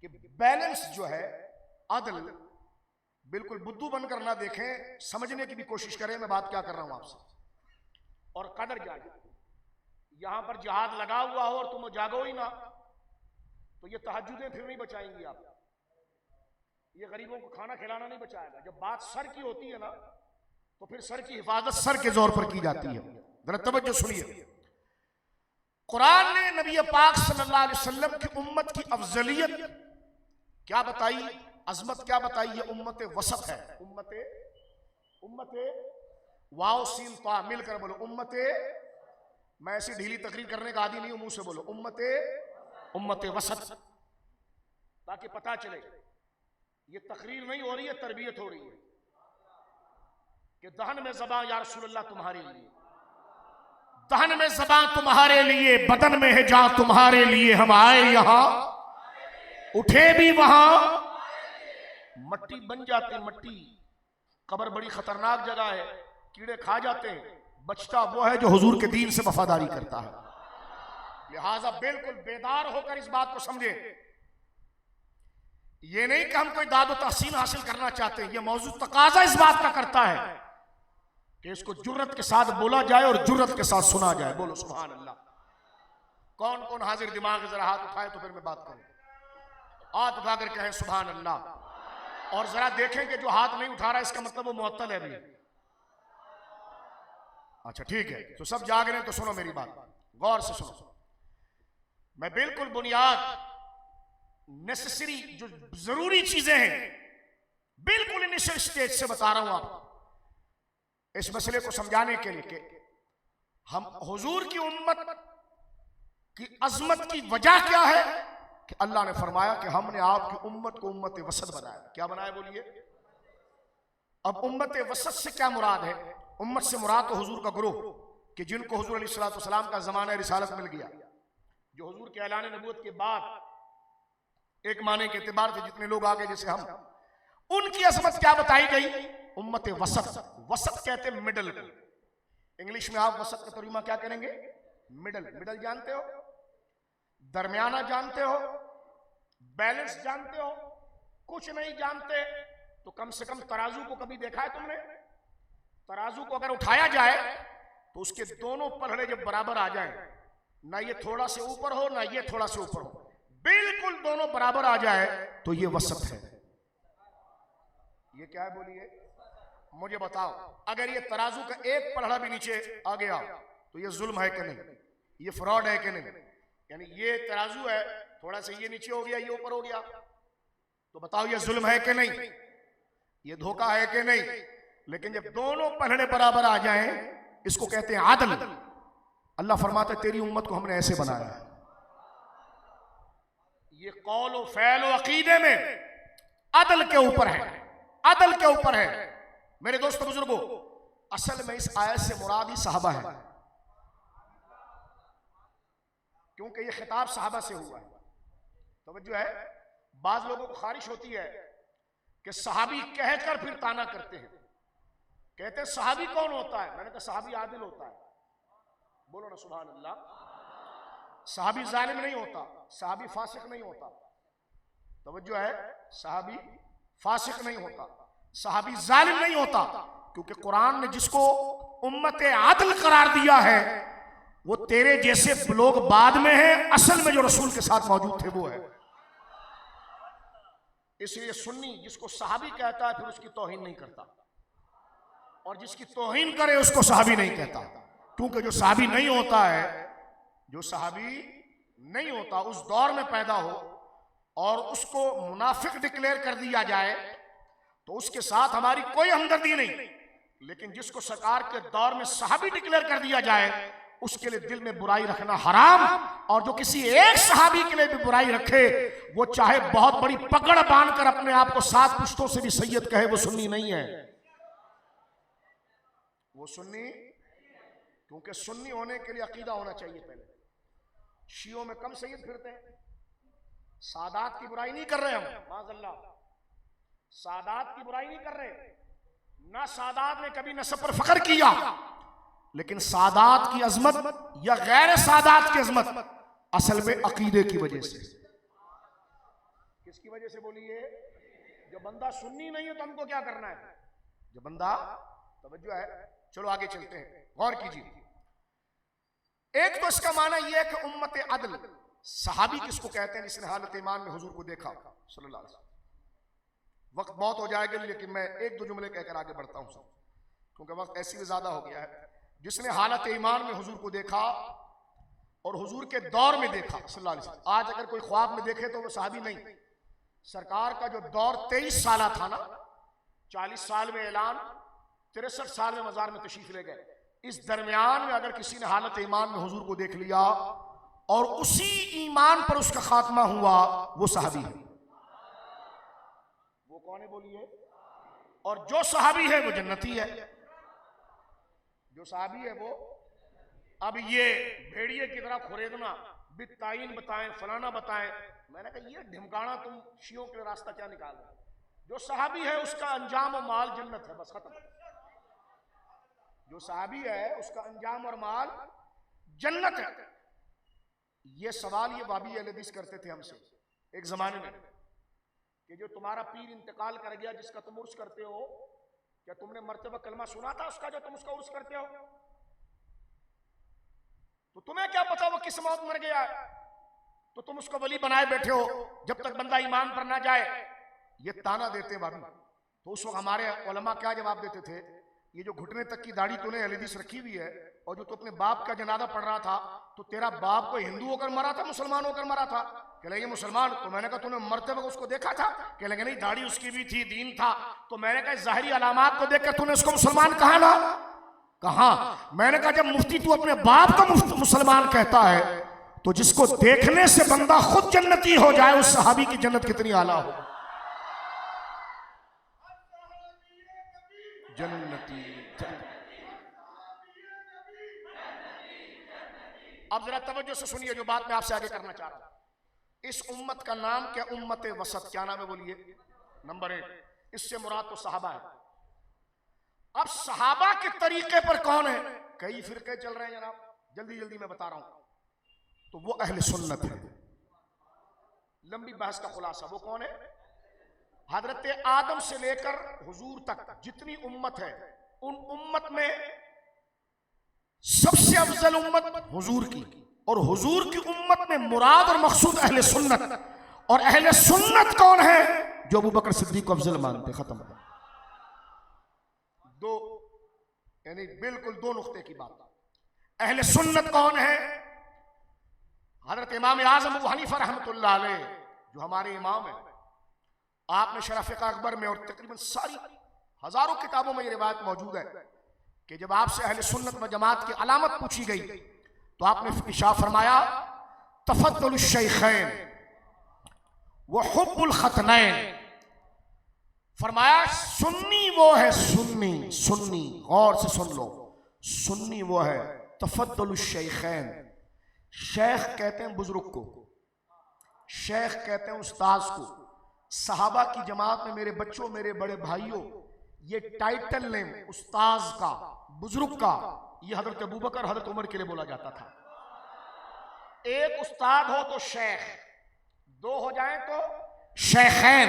कि बैलेंस जो है, अदल, बिल्कुल बुद्धू बनकर ना देखें, समझने की भी कोशिश करें मैं बात क्या कर रहा हूं आपसे, और कदर जाने। यहां पर जिहाद लगा हुआ हो और तुम जागो ही ना, तो ये तहज्जुदें फिर नहीं बचाएंगी आप, ये गरीबों को खाना खिलाना नहीं बचाएगा। जब बात सर की होती है ना, तो फिर सर की हिफाजत सर के जोर पर की जाती है। जरा तवज्जो सुनिए, कुरान ने नबी पाक सल्लल्लाहु अलैहि वसल्लम की उम्मत की अफजलियत क्या बताई, अजमत क्या बताई? ये उम्मत वसत है। उम्मत वाओ सीन ता मिलकर बोलो उम्मत। मैं ऐसी ढीली तकरीर करने का आदी नहीं हूं, मुंह से बोलो उम्मत वसत, ताकि पता चले ये तकरीर नहीं हो रही है, तरबियत हो रही है कि दहन में ज़बां या रसूलल्लाह तुम्हारे लिए, दहन में ज़बां तुम्हारे लिए, बदन में है जान तुम्हारे लिए। हम आए यहां, उठे भी वहां, मट्टी बन जाती। मट्टी, कब्र बड़ी खतरनाक जगह है, कीड़े खा जाते हैं, बचता वो है जो हुजूर के दीन से वफादारी करता है। लिहाजा बिल्कुल बेदार होकर इस बात को समझे। ये नहीं कि हम कोई दादो तहसीन हासिल करना चाहते हैं, ये मौजू तकाजा इस बात का करता है कि इसको जुर्रत के साथ बोला जाए और जुर्रत के साथ सुना जाए। बोलो सुभान अल्लाह। कौन कौन हाजिर दिमाग, जरा हाथ उठाए तो फिर मैं बात करूं। हाथ उठाकर कहें सुभान अल्लाह, और जरा देखें कि जो हाथ नहीं उठा रहा इसका मतलब वो मुअत्तल है भी। अच्छा ठीक है, तो सब जाग रहे हैं तो सुनो मेरी बात, गौर से सुनो। मैं बिल्कुल बुनियाद नेसेसरी जो जरूरी चीजें हैं बिल्कुल इनिशियल स्टेज से बता रहा हूं आपको इस मसले को समझाने के लिए कि हम हुजूर की उम्मत की अजमत की वजह क्या है कि अल्लाह ने फरमाया कि हमने आपकी उम्मत को उम्मत वसत बनाया। क्या बनाया बोलिए? अब उम्मत वसत से क्या मुराद है? उम्मत से मुराद तो हुजूर का ग्रोह कि जिनको हुजूर अलैहिस्सलातु वस्सलाम का जमाना रिसालत मिल गया, जो हुजूर के ऐलान नबूवत के बाद एक माने के एतबार से जितने लोग आ गए जैसे हम, उनकी अजमत क्या बताई गई? उम्मत वसत। वसत कहते हैं मिडल को। इंग्लिश में आप वसत का तर्जुमा क्या करेंगे? मिडल। मिडल जानते हो? दरमियाना जानते हो? बैलेंस जानते हो? कुछ नहीं जानते तो कम से कम तराजू को कभी देखा है तुमने? तराजू को अगर उठाया जाए तो उसके दोनों पलड़े जब बराबर आ जाएं, ना ये थोड़ा से ऊपर हो ना ये थोड़ा से ऊपर हो, बिल्कुल दोनों बराबर आ जाए तो ये वसत है। ये क्या है बोलिए? मुझे बताओ, अगर ये तराजू का एक पलड़ा भी नीचे आ गया तो ये जुल्म है कि नहीं? ये फ्रॉड है कि नहीं? यानी ये तराजू है, थोड़ा सा ये नीचे हो गया ये ऊपर हो गया, तो बताओ ये जुल्म है कि नहीं? ये धोखा है कि नहीं? लेकिन जब दोनों पलड़े बराबर आ जाएं, इसको कहते हैं आदल। अल्लाह फरमाता है तेरी उम्मत को हमने ऐसे बनाया है। ये कौल और फैल और अकीदे में अदल के ऊपर है, अदल के ऊपर है। मेरे दोस्तों बुजुर्गों, असल में इस आयत से मुराद ही सहाबा है, क्योंकि ये खिताब सहाबा से हुआ है। तवज्जो है, बाज लोगों को खारिश होती है कि सहाबी कहकर फिर ताना करते हैं, कहते हैं सहाबी कौन होता है? मैंने कहा सहाबी आदिल होता है। बोलो ना सुभान अल्लाह। सहाबी जालिम नहीं होता, सहाबी फासिक नहीं होता। तवज्जो है, सहाबी फासिक नहीं होता, सहाबी जालिम नहीं होता, क्योंकि कुरान ने जिसको उम्मत आदल करार दिया है वो तेरे जैसे लोग बाद में हैं, असल में जो रसूल के साथ मौजूद थे वो है। इसलिए सुन्नी जिसको सहाबी कहता है फिर उसकी तौहीन नहीं करता, और जिसकी तौहीन करे उसको सहाबी नहीं कहता, क्योंकि जो सहाबी नहीं होता है, जो सहाबी नहीं होता उस दौर में पैदा हो और उसको मुनाफिक डिक्लेयर कर दिया जाए तो उसके साथ हमारी कोई हमदर्दी नहीं। लेकिन जिसको सरकार के दौर में सहाबी डिक्लेयर कर दिया जाए उसके लिए दिल में बुराई रखना हराम, और जो किसी एक सहाबी के लिए भी बुराई रखे वो चाहे बहुत बड़ी पकड़ बांधकर अपने आप को 7 पुश्तों से भी सैयद कहे, वो सुन्नी नहीं है। वो सुन्नी, क्योंकि सुन्नी होने के लिए अकीदा होना चाहिए पहले। शियों में कम सैयद फिरते हैं। सादात की बुराई नहीं कर रहे हम, माज़अल्लाह, सादात की बुराई नहीं कर रहे, ना सादात ने कभी नसब पर फख्र किया, लेकिन सादात की अजमत या गैर सादात की अजमत असल में अकीदे की वजह से। किसकी वजह से बोलिए? जो बंदा सुन्नी नहीं है तो हमको क्या करना है? जो बंदा, तवज्जो है, चलो आगे चलते हैं, गौर कीजिए। एक तो इसका माना यह है कि उम्मत अदल, सहाबी किसको कहते हैं? जिसने हालत ईमान में हुजूर को देखा सल्लल्लाहु अलैहि वसल्लम। वक्त बहुत हो जाएगा लेकिन मैं एक दो जुमले कहकर आगे बढ़ता हूं, क्योंकि वक्त ऐसी भी ज्यादा हो गया है। जिसने हालत ईमान में हुजूर को देखा और हुजूर के दौर में देखा सल्लल्लाहु अलैहि वसल्लम। आज अगर कोई ख्वाब में देखे तो वो सहाबी नहीं। सरकार का जो दौर 23 साल था ना, 40 साल में ऐलान, 63 साल में मजार में तशरीफ ले गए, इस दरमियान में अगर किसी ने हालत ईमान में हुजूर को देख लिया और उसी ईमान पर उसका खात्मा हुआ, वो सहाबी है। वो कौन है बोलिए? और जो सहाबी है वो जन्नती है। जो सहाबी है वो, अब ये भेड़िए की तरह खुरेदना, बिताइन बताएं, फलाना बताएं, मैंने कहा ये ढिमकाना तुम शियों के रास्ता क्या निकाल रहे? जो सहाबी है उसका अंजाम और माल जन्नत है, बस खत्म। जो सहाबी है उसका अंजाम और माल जन्नत है। ये सवाल ये वाबी अहले हदीस करते थे हमसे एक जमाने में कि जो तुम्हारा पीर इंतकाल कर गया, जिसका तुम उर्स करते हो, क्या तुमने मर्तबा कलमा सुना था उसका जो तुम उसका उर्स करते हो? तो तुम्हें क्या पता वो किस मौत मर गया है, तो तुम उसको वली बनाए बैठे हो जब तक बंदा ईमान पर ना जाए। ये ताना देते वाबी। तो उस वक्त हमारे उलमा क्या जवाब देते थे ये जो घुटने तक की दाढ़ी तूने हदीस रखी हुई है, और जो तू अपने बाप का जनाजा पढ़ रहा था, तो तेरा बाप को हिंदू होकर मरा था मुसलमान होकर मरा था? कह लगे मुसलमान। तो मैंने कहा तूने मरते वक्त उसको देखा था? कह लगे नहीं, दाढ़ी उसकी भी थी, दीन था। तो मैंने कहा ज़ाहिरी अलामात को देखकर तूने उसको मुसलमान कहा ना? कहा। मैंने कहा जब मुफ्ती तू अपने बाप को मुसलमान कहता है, तो जिसको देखने से बंदा खुद जन्नती हो जाए, उस सहाबी की जन्नत कितनी आला हो। जन्नती। अब जरा तवज्जो से सुनिए जो बात मैं आपसे आगे करना चाह रहा हूं। इस उम्मत का नाम क्या? उम्मत वसत। क्या नाम है बोलिए? नंबर 1। इससे मुराद तो सहाबा है। अब सहाबा के तरीके पर कौन है? कई फिरके चल रहे हैं जनाब, जल्दी जल्दी मैं बता रहा हूं। तो वो अहले सुन्नत है। लंबी बहस का खुलासा वो कौन है? हजरत आदम से लेकर हुजूर तक जितनी उम्मत है, उन उम्मत में सबसे अफजल उम्मत हुजूर की, और हुजूर की उम्मत में मुराद और मकसूद अहले सुन्नत। और अहले सुन्नत कौन है? जो अबू बकर सिद्दीक को अफजल मानते। खत्म। दो, यानी बिल्कुल दो नुक्ते की बात। अहले सुन्नत कौन है? हजरत इमाम आजम अबू हनीफा रहमतुल्लाह अलैह, जो हमारे इमाम है। आपने शरफ फिक़्ह अकबर में और तकरीबन सारी हजारों किताबों में ये रिवायत मौजूद है कि जब आपसे अहले सुन्नत व जमात की अलामत पूछी गई, तो आपने इरशाद फरमाया तफद्दुल शैखैन व हुब्बुल खतनैन। फरमाया सुन्नी वो है, सुन्नी सुन्नी, गौर से सुन लो, सुन्नी वो है तफद्दुल शैखैन। शेख कहते हैं बुजुर्ग को, शेख कहते हैं उस्ताद को। सहाबा की जमात में मेरे बच्चों, मेरे बड़े भाइयों, ये टाइटल नेम उस्ताद का, बुजुर्ग का, ये हजरत अबू बकर, हजरत उमर के लिए बोला जाता था। एक उस्ताद हो तो शेख, दो हो जाए तो शेखैन।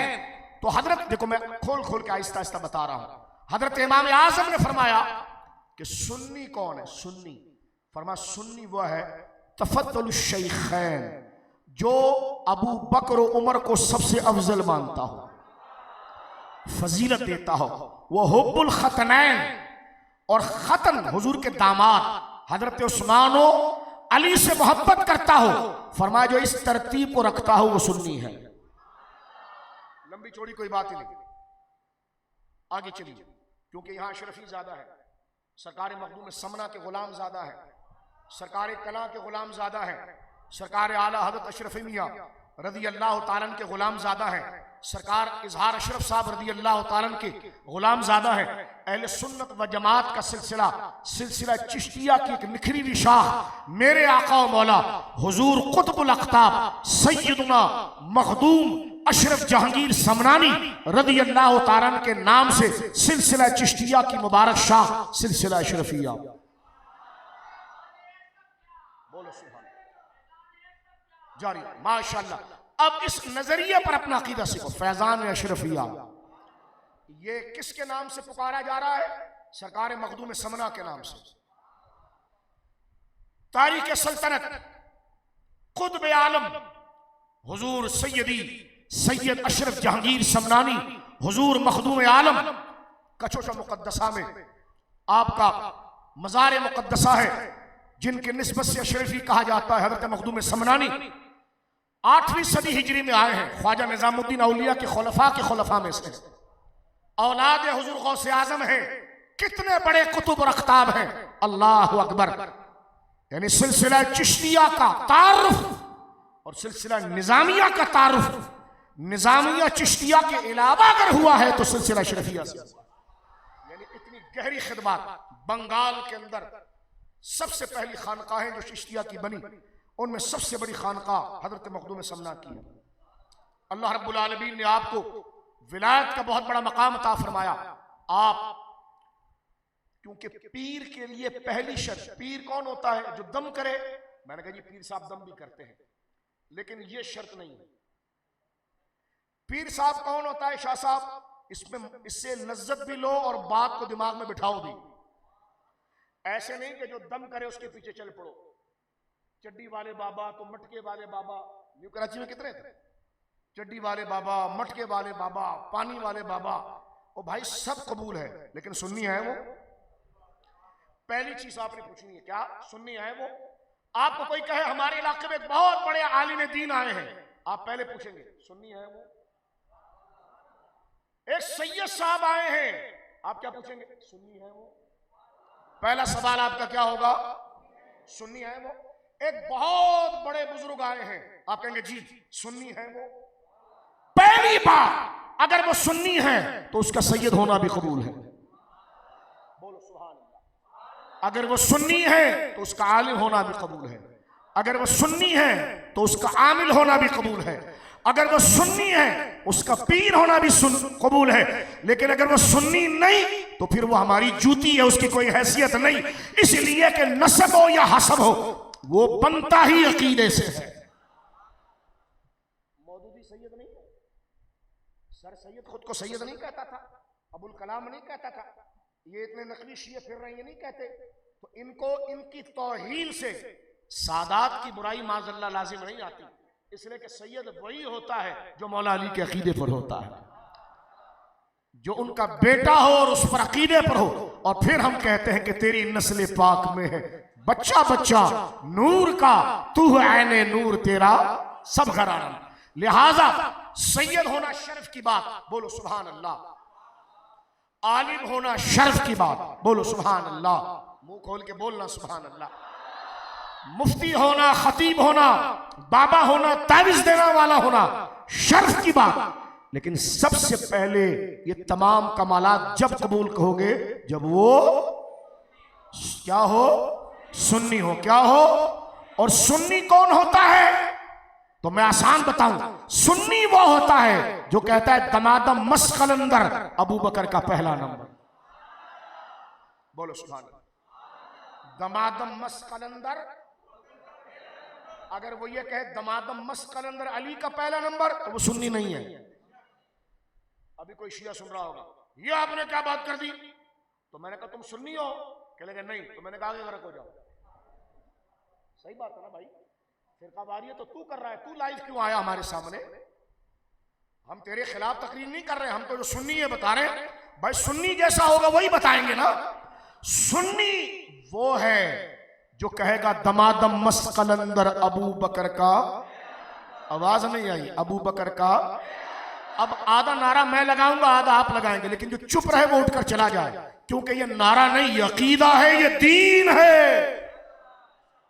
तो हजरत देखो, मैं खोल खोल के आहिस्ता आहिस्ता बता रहा हूं। हजरत इमाम आजम ने फरमाया कि सुन्नी कौन है? सुन्नी फरमाया सुन्नी वो है तफद्दुल शैखैन, जो अबू बकर और उमर को सबसे अफजल मानता हो, फजीलत देता हो। वह हुब्बुल खतनैन, और खतन हुजूर के दामाद हजरत उस्मान अली से मोहब्बत करता हो। फरमाया जो इस तरतीब को रखता हो वो सुन्नी है। लंबी चौड़ी कोई बात ही नहीं, आगे चलिए, क्योंकि यहां अशरफी ज्यादा है। सरकार मखदूम समना के गुलाम ज्यादा है, सरकार कला के गुलाम ज्यादा है, सरकार आला हजरत अशरफ मियां रदी अल्लाह ताला के गुलाम ज्यादा है, सरकार इजहार अशरफ साहब रदी अल्लाह ताला के गुलाम ज्यादा है। अहले सुन्नत व जमात का सिलसिला, सिलसिला चिश्तिया की एक निखरी हुई शाख मेरे आका व मौला हुजूर कुतुबुल अख्ताब सैयदना मखदूम अशरफ जहांगीर समनानी रदी अल्लाह ताला के नाम से सिलसिला चिश्तिया की मुबारक शाख सिलसिला अशरफिया। जारी माशाअल्लाह। अब इस नजरिए पर अपना अकीदा सीखो। फैजान अशरफिया ये किसके नाम से पुकारा जा रहा है? सरकार मखदूम समना के नाम से। तारीख सल्तनत खुद आलम हुजूर सैयदी सैयद अशरफ जहांगीर समनानी हुजूर मखदूम आलम कचोशा मुकद्दसा में आपका मज़ार मुकद्दसा है, जिनके निस्बत से अशरफी कहा जाता है। हजरत मखदूम समनानी 8वीं सदी हिजरी में आए हैं। ख्वाजा निजामुद्दीन औलिया के खुलफा में से औलाद हुजूर गौसे आजम है। कितने बड़े कुतुब और अख्ताब हैं, अल्लाह अकबर। यानी सिलसिला चिश्तिया का तारुफ और सिलसिला निजामिया का तारुफ, निजामिया चिश्तिया के अलावा अगर हुआ है तो सिलसिला अशरफिया से। यानी इतनी गहरी खिदमत। बंगाल के अंदर सबसे पहली खानकाहें जो चिश्तिया की बनी, उनमें सबसे बड़ी खानकाह हजरत मखदूम समना की है। अल्लाह रब्बुल आलमीन ने आपको विलायत का बहुत बड़ा मकाम अता फरमाया। आप क्योंकि पीर के लिए पहली शर्त, पीर कौन होता है? जो दम करे। मैंने कहा जी पीर साहब दम भी करते हैं, लेकिन ये शर्त नहीं है। पीर साहब कौन होता है? शाह साहब इसमें इससे लज्जत भी लो और बात को दिमाग में बिठाओ भी। ऐसे नहीं कि जो दम करे उसके पीछे चल पड़ो। चड्डी वाले बाबा तो मटके वाले बाबा, न्यू कराची में कितने थे? चड्डी वाले बाबा, मटके वाले बाबा, पानी वाले बाबा, ओ भाई सब कबूल है, लेकिन सुन्नी है वो पहली चीज आपने पूछनी है क्या सुन्नी है वो। आपको कोई कहे हमारे इलाके में बहुत बड़े आलिम दीन आए हैं, आप पहले पूछेंगे सुन्नी है वो। एक सैयद साहब आए हैं, आप क्या पूछेंगे सुन्नी है वो। पहला सवाल आपका क्या होगा सुन्नी है वो। एक बहुत बड़े बुजुर्ग आए हैं, आप कहेंगे जी सुन्नी है वो। पहली बात अगर वो सुन्नी है तो उसका सैयद होना भी कबूल है, बोलो सुभान अल्लाह। अगर वो सुन्नी है तो उसका आलिम होना भी कबूल है, अगर वो सुन्नी है तो उसका आमिल होना भी कबूल है, अगर वो सुन्नी है उसका पीर होना भी कबूल है। लेकिन अगर वो सुन्नी नहीं तो फिर वो हमारी जूती है, उसकी कोई हैसियत नहीं। इसलिए कि नस्ब हो या हसब हो वो बनता ही अकीदे से है। मौदूदी सैयद नहीं है, सर सैयद खुद को सैयद नहीं कहता था, अबुल कलाम नहीं कहता था, ये इतने नकली शिये फिर रहे ये नहीं कहते। तो इनको इनकी तौहीन से सादात की बुराई माज़अल्लाह लाजिम नहीं आती, इसलिए कि सैयद वही होता है जो मौला अली के अकीदे पर होता है, जो उनका बेटा हो और उस पर अकीदे पर हो। और फिर हम कहते हैं कि तेरी नस्ल पाक में है बच्चा बच्चा नूर का, तू है ऐने नूर तेरा सब घराना। लिहाजा सैयद होना शर्फ की बात, बोलो सुभान अल्लाह। आलिम होना शर्फ की बात, बोलो सुभान अल्लाह। मुंह खोल के बोलना सुभान अल्लाह। मुफ्ती होना, खतीब होना, बाबा होना, तावीज देने वाला होना शर्फ की बात। लेकिन सबसे पहले ये तमाम कमालात जब कबूल कहोगे जब वो क्या हो सुन्नी हो। क्या हो और सुन्नी कौन होता है तो मैं आसान बताऊं, सुन्नी वो होता है जो कहता है दमादम मस्कलंदर अबू बकर का पहला नंबर, बोलो सुभान अल्लाह। दमादम मस्कलंदर, अगर वो ये कहे दमादम मस्कलंदर अली का पहला नंबर तो वो सुन्नी नहीं है। अभी कोई शिया सुन रहा होगा ये आपने क्या बात कर दी, तो मैंने कहा तुम सुन्नी हो, कहेंगे नहीं, तो मैंने कहा आगे गरक हो जाओ। सही बात है ना भाई, फिरका वारियत तो तू कर रहा है, तू लाइव क्यों आया हमारे सामने। हम तेरे खिलाफ तकरीर नहीं कर रहे, हम तो जो सुन्नी है बता रहे हैं। भाई सुन्नी जैसा होगा वही बताएंगे ना। सुन्नी वो है जो कहेगा दमादम मस्कलंदर अबू बकर का, आवाज नहीं आई, अबू बकर का। अब आधा नारा मैं लगाऊंगा आधा आप लगाएंगे, लेकिन जो चुप रहे वो उठकर चला जाए, क्योंकि ये नारा नहीं, ये अकीदा है, ये दीन है,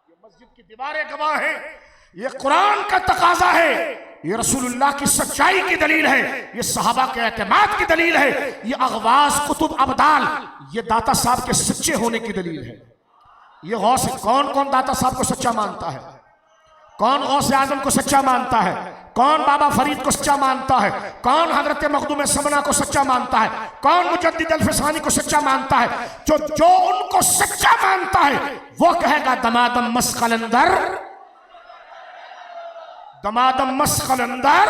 ये मस्जिद की दीवारें गवाह है, ये कुरान का तकाजा है, ये रसूलुल्लाह की सच्चाई की दलील है, ये सहाबा के एतमाद की दलील है, ये अगवास कुतुब अबदाल ये दाता साहब के सच्चे होने की दलील है। ये गौस, कौन कौन दाता साहब को सच्चा मानता है, कौन गौस आजम को सच्चा मानता है, कौन बाबा फरीद को सच्चा मानता है, कौन हजरत मखदूम समना को सच्चा मानता है, कौन मुजद्दिद अल-फिसानी को सच्चा मानता है। जो उनको सच्चा मानता है वो कहेगा दमादम मस्कलंदर, दमादम मस्कलंदर,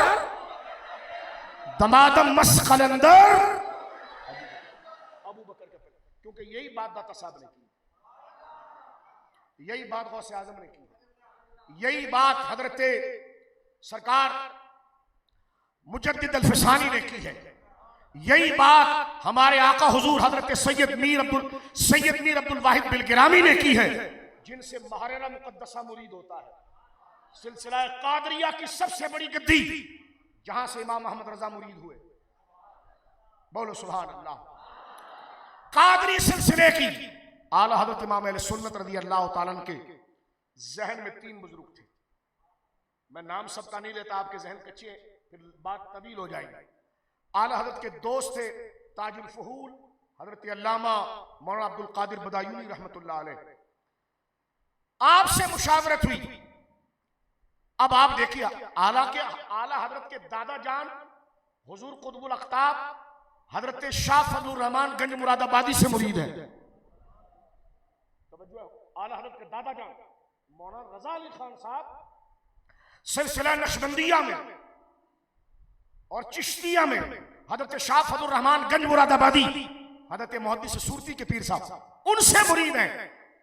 दमादम मस्कलंदर अबू बकर का, क्योंकि यही बात दाता साहब ने की, यही बात गौसे आजम ने की, यही बात हजरत सरकार मुजद्दिद अल-फिसानी ने की है, यही बात हमारे आका हुजूर हजरत सैयद मीर अब्दुल वाहिद बिलगिरामी ने की है, जिनसे महरेरा मुकद्दसा मुरीद होता है। सिलसिला कादरिया की सबसे बड़ी गद्दी जहां से इमाम अहमद रजा मुरीद हुए, बोलो सुभान अल्लाह। कादरी सिलसिले की आला हजरत इमाम अहले सुन्नत रज़ी अल्लाह तआला अन्हु के जहन में 3 बुजुर्ग थे। मैं नाम सबका नहीं लेता, आपके जहन कच्चे फिर बात तवील हो जाएगी। आला हजरत के दोस्त थे ताजुल फहूल हजरत अल्लामा मौलाना अब्दुल कादिर बदायूनी रहमतुल्लाह अलैह। आपसे मुशावरत हुई। अब आप देखिए आला हजरत के दादा जान हुजूर कुतुबुल अख्ताब हजरत शाह फजलुर रहमान गंज मुरादाबादी से मुरीद है। आला हजरत के दादा जान मौलाना रजा अली खान साहब सिलसिला नक्शबंदिया में और चिश्तिया में हजरत शाह फजलुर रहमान गंज मुरादाबादी हजरत मुहद्दिस सूरती के पीर साहब उनसे मुरीद हैं।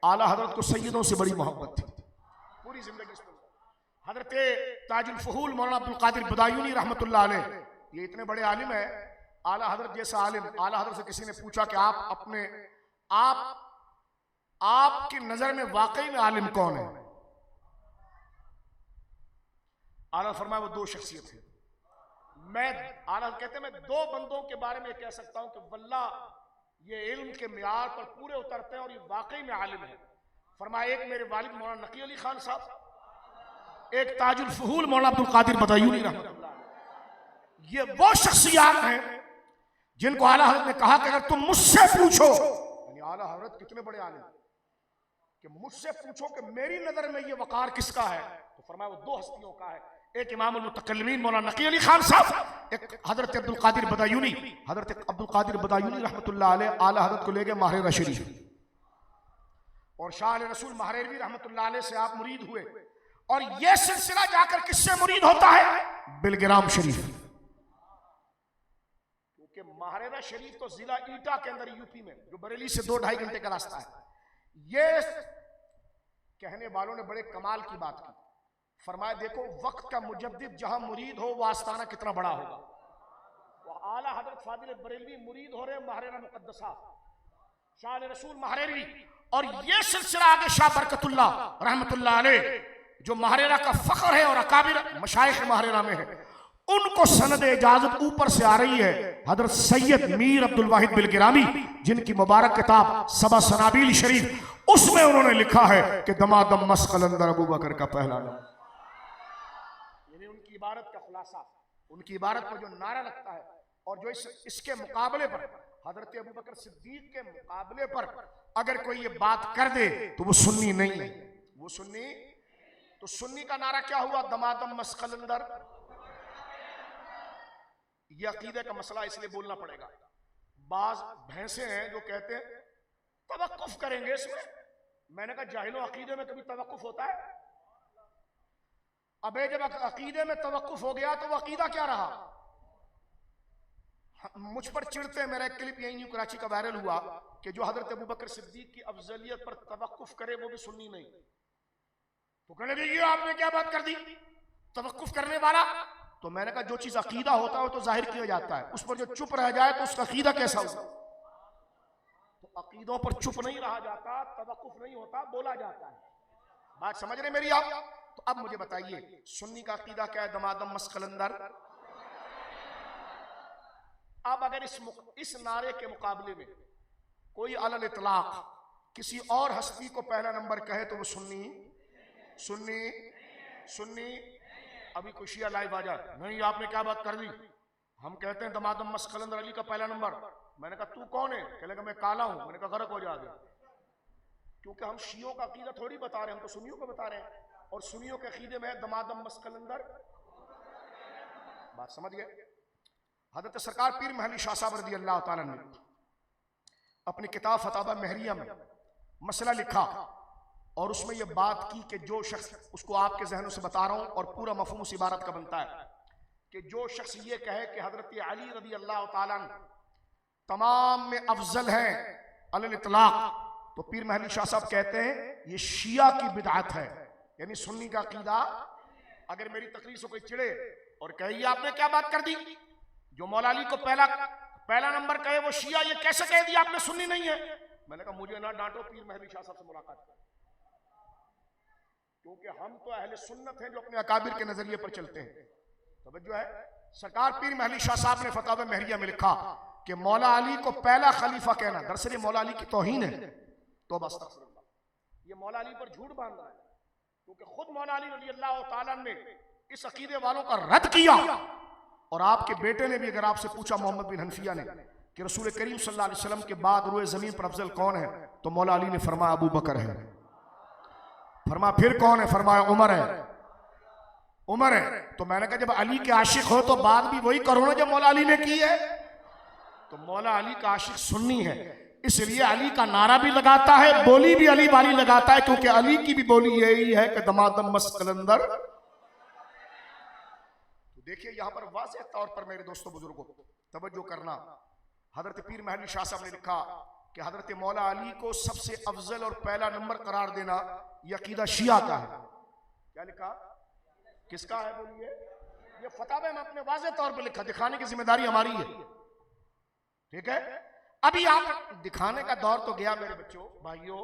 आला हजरत को सैयदों से बड़ी मोहब्बत थी पूरी जिंदगी। हजरत ताजुल फहूल मौलाना अब्दुल कादिर बदायूनी रहमतुल्लाह अलैह, ये इतने बड़े आलिम है, आला हजरत जैसा आलिम। आला हजरत से किसी ने पूछा कि आप आपकी नजर में वाकई में आलिम कौन है? आला फरमाया वो दो शख्सियत है। मैं आला कहते हैं मैं दो बंदों के बारे में कह सकता हूं कि वल्लाह ये इल्म के मियार पर पूरे उतरते हैं और ये वाकई में आलिम है। फरमाया एक मेरे वालिद मौलाना नकी अली खान साहब, एक ताजुल फहूल मौलाना अब्दुल कादिर बदायूनी रहमतुल्लाह। ये वो शख्सियत हैं जिनको आला हज़रत ने कहा कि अगर तुम मुझसे पूछो, यानी आला हज़रत कितने बड़े आलिम, कि मुझसे पूछो कि मेरी नजर में ये वकार किसका है, तो फरमाया वो दो हस्तियों का है। एक इमामुल मुतकल्लिमीन मौलाना नकी अली खान साहब, एक हजरत अब्दुल कादिर बदायूनी। हजरत अब्दुल कादिर बदायूनी रहमतुल्लाह अलैह आला हज़रत को ले गए माहरेरा शरीफ, और शाह रसूल महरेरवी रहमतुल्लाह अलैह से आप मुरीद हुए। और ये सिलसिला जाकर किससे मुरीद होता है? बिलग्राम शरीफ। क्योंकि महरेरा शरीफ तो जिला ईटा के अंदर यूपी में, जो बरेली से 2-2.5 घंटे का रास्ता है। ये कहने वालों ने बड़े कमाल की बात की। फरमाया देखो वक्त का मुजद्दिद जहां मुरीद हो वो आस्थाना कितना बड़ा होगा। वो आला हजरत फादिल बरेलवी मुरीद हो रहे महरेरा मुकद्दसा शाह रसूल महरेरवी, और ये सिलसिला आगे शाह बरकतुल्लाह रहमतुल्लाह अलैह जो महरेरा का फख्र है और अकाबिर मशाइख महरेरा में है, उनको सनद इजाजत ऊपर से आ रही है। हजरत सैयद मीर अब्दुल वाहिद बिलगिरामी, जिनकी मुबारक किताब सबा सनाबील शरीफ, उसमें उन्होंने लिखा है कि दमादम मस्कलंदर अबू बकर का पहला नाम। यानी उनकी इबारत का खुलासा, उनकी इबारत पर जो नारा लगता है, और जो इसके मुकाबले पर हजरत अबू बकर सिद्दीक के मुकाबले पर अगर कोई ये बात कर दे तो वो सुन्नी नहीं है। वो सुन्नी, तो सुन्नी का नारा क्या हुआ? दमादम मस्कलंदर। ये अकीदे का मसला इसलिए बोलना पड़ेगा। बाज भैंसे हैं जो कहते हैं तवक्कुफ करेंगे इसमें। मैंने कहा जाहिलो अकीदे में कभी तवक्कुफ होता है? अबे जब अकीदे में तवक्कुफ हो गया तो वो अकीदा क्या रहा? मुझ पर चिढ़ते हैं। मेरा एक क्लिप यही न्यू कराची का वायरल हुआ कि जो हजरत अबू बकर सिद्दीक की अफजलियत पर तवक्कुफ करे वो भी सुन्नी नहीं। तो कहने लगे ये आपने क्या बात कर दी, तवक्कुफ करने वाला। तो मैंने कहा जो चीज अकीदा होता है वो तो जाहिर किया जाता है, उस पर जो चुप रह जाए तो उसका अकीदा कैसा होगा? तो अकीदों पर चुप नहीं रहा जाता, तवक्कुफ नहीं होता, बोला जाता है। बात समझ रहे मेरी आप? तो अब मुझे बताइए सुन्नी का अकीदा क्या है? दमादम मस्कलंदर। अब अगर इस नारे के मुकाबले में कोई अलल इतलाक किसी और हस्ती को पहला नंबर कहे तो वो सुन्नी सुन्नी सुन्नी। अभी कोई शिया लाइव आ जाए, नहीं आपने क्या बात कर दी, हम कहते हैं दमादम मस्कलंदर अली का पहला नंबर। मैंने कहा तू कौन है? कहलेगा मैं काला हूं। मैंने कहा गरक हो जाएगा, क्योंकि हम शियों का अकीदा थोड़ी बता रहे हैं, हम तो सुन्नियों का बता रहे हैं, और सुन्नियों के अकीदे में है दमादम मस्कलंदर। बात समझ गए? हजरत सरकार पीर महली शाह साहब रज़ी अल्लाह ताला ने अपनी किताब फतावा महरिया में मसला लिखा, और उसमें यह बात की कि जो शख्स, उसको आपके जहनों से बता रहा हूं और पूरा मफहूम उस इबारत का बनता है, कि जो शख्स ये कहे कि हजरत अली रज़ी अल्लाह ताला तमाम में अफजल है अलल इतलाक, तो पीर महली शाह साहब कहते हैं ये शिया की बिदअत है। यानी सुन्नी का अकीदा। अगर मेरी तकरीर से कोई चिड़े और कहे ये आपने क्या बात कर दी, जो मौला अली को पहला नंबर कहे वो शिया, ये कैसे कह दिया आपने, सुन्नी नहीं है। मैंने कहा मुझे ना डांटो, पीर महली शाह साहब से मुलाकात करो, क्योंकि हम तो अहले सुन्नत हैं जो अपने अकाबिर के नजरिए पर चलते हैं। तवज्जो है? सरकार पीर महली शाह साहब ने फतावा महरिया में लिखा कि मौला अली को पहला खलीफा कहना दरअसल मौला अली की तौहीन है। तो बस ये मौला अली पर झूठ बांध रहा है, क्योंकि खुद मौला अली रज़ी अल्लाह ताला ने इस अकीदे वालों का रद्द किया। और आपके बेटे ने भी, अगर आपसे पूछा मोहम्मद बिन हनफिया ने कि रसूल करीम सल्लल्लाहु अलैहि वसल्लम के बाद रुए जमीन पर अफजल कौन है, तो मौला अली ने फरमाया अबू बकर है। फरमाया फिर कौन है? फरमाया उमर है। उमर है। तो मैंने कहा जब अली के आशिक हो तो बात भी वही करो ना जब मौला अली ने की है। तो मौला अली का आशिक सुन्नी है, इसलिए अली का नारा भी लगाता है, बोली भी अली वाली लगाता है, क्योंकि अली की भी बोली यही है कि दमादम मस्कलंदर। तो देखिए यहां पर वाज़ेह तौर पर मेरे दोस्तों बुजुर्गों तवज्जो करना, हजरत पीर महली शाह साहब ने लिखा कि हजरत मौला अली को सबसे अफजल और पहला नंबर करार देना यह अकीदा शिया का है। क्या लिखा? किसका है बोलिए? ये फतावे में अपने वाज़ेह तौर पर लिखा, दिखाने की जिम्मेदारी हमारी है। ठीक है? अभी आप दिखाने का दौर तो गया मेरे बच्चों भाइयों,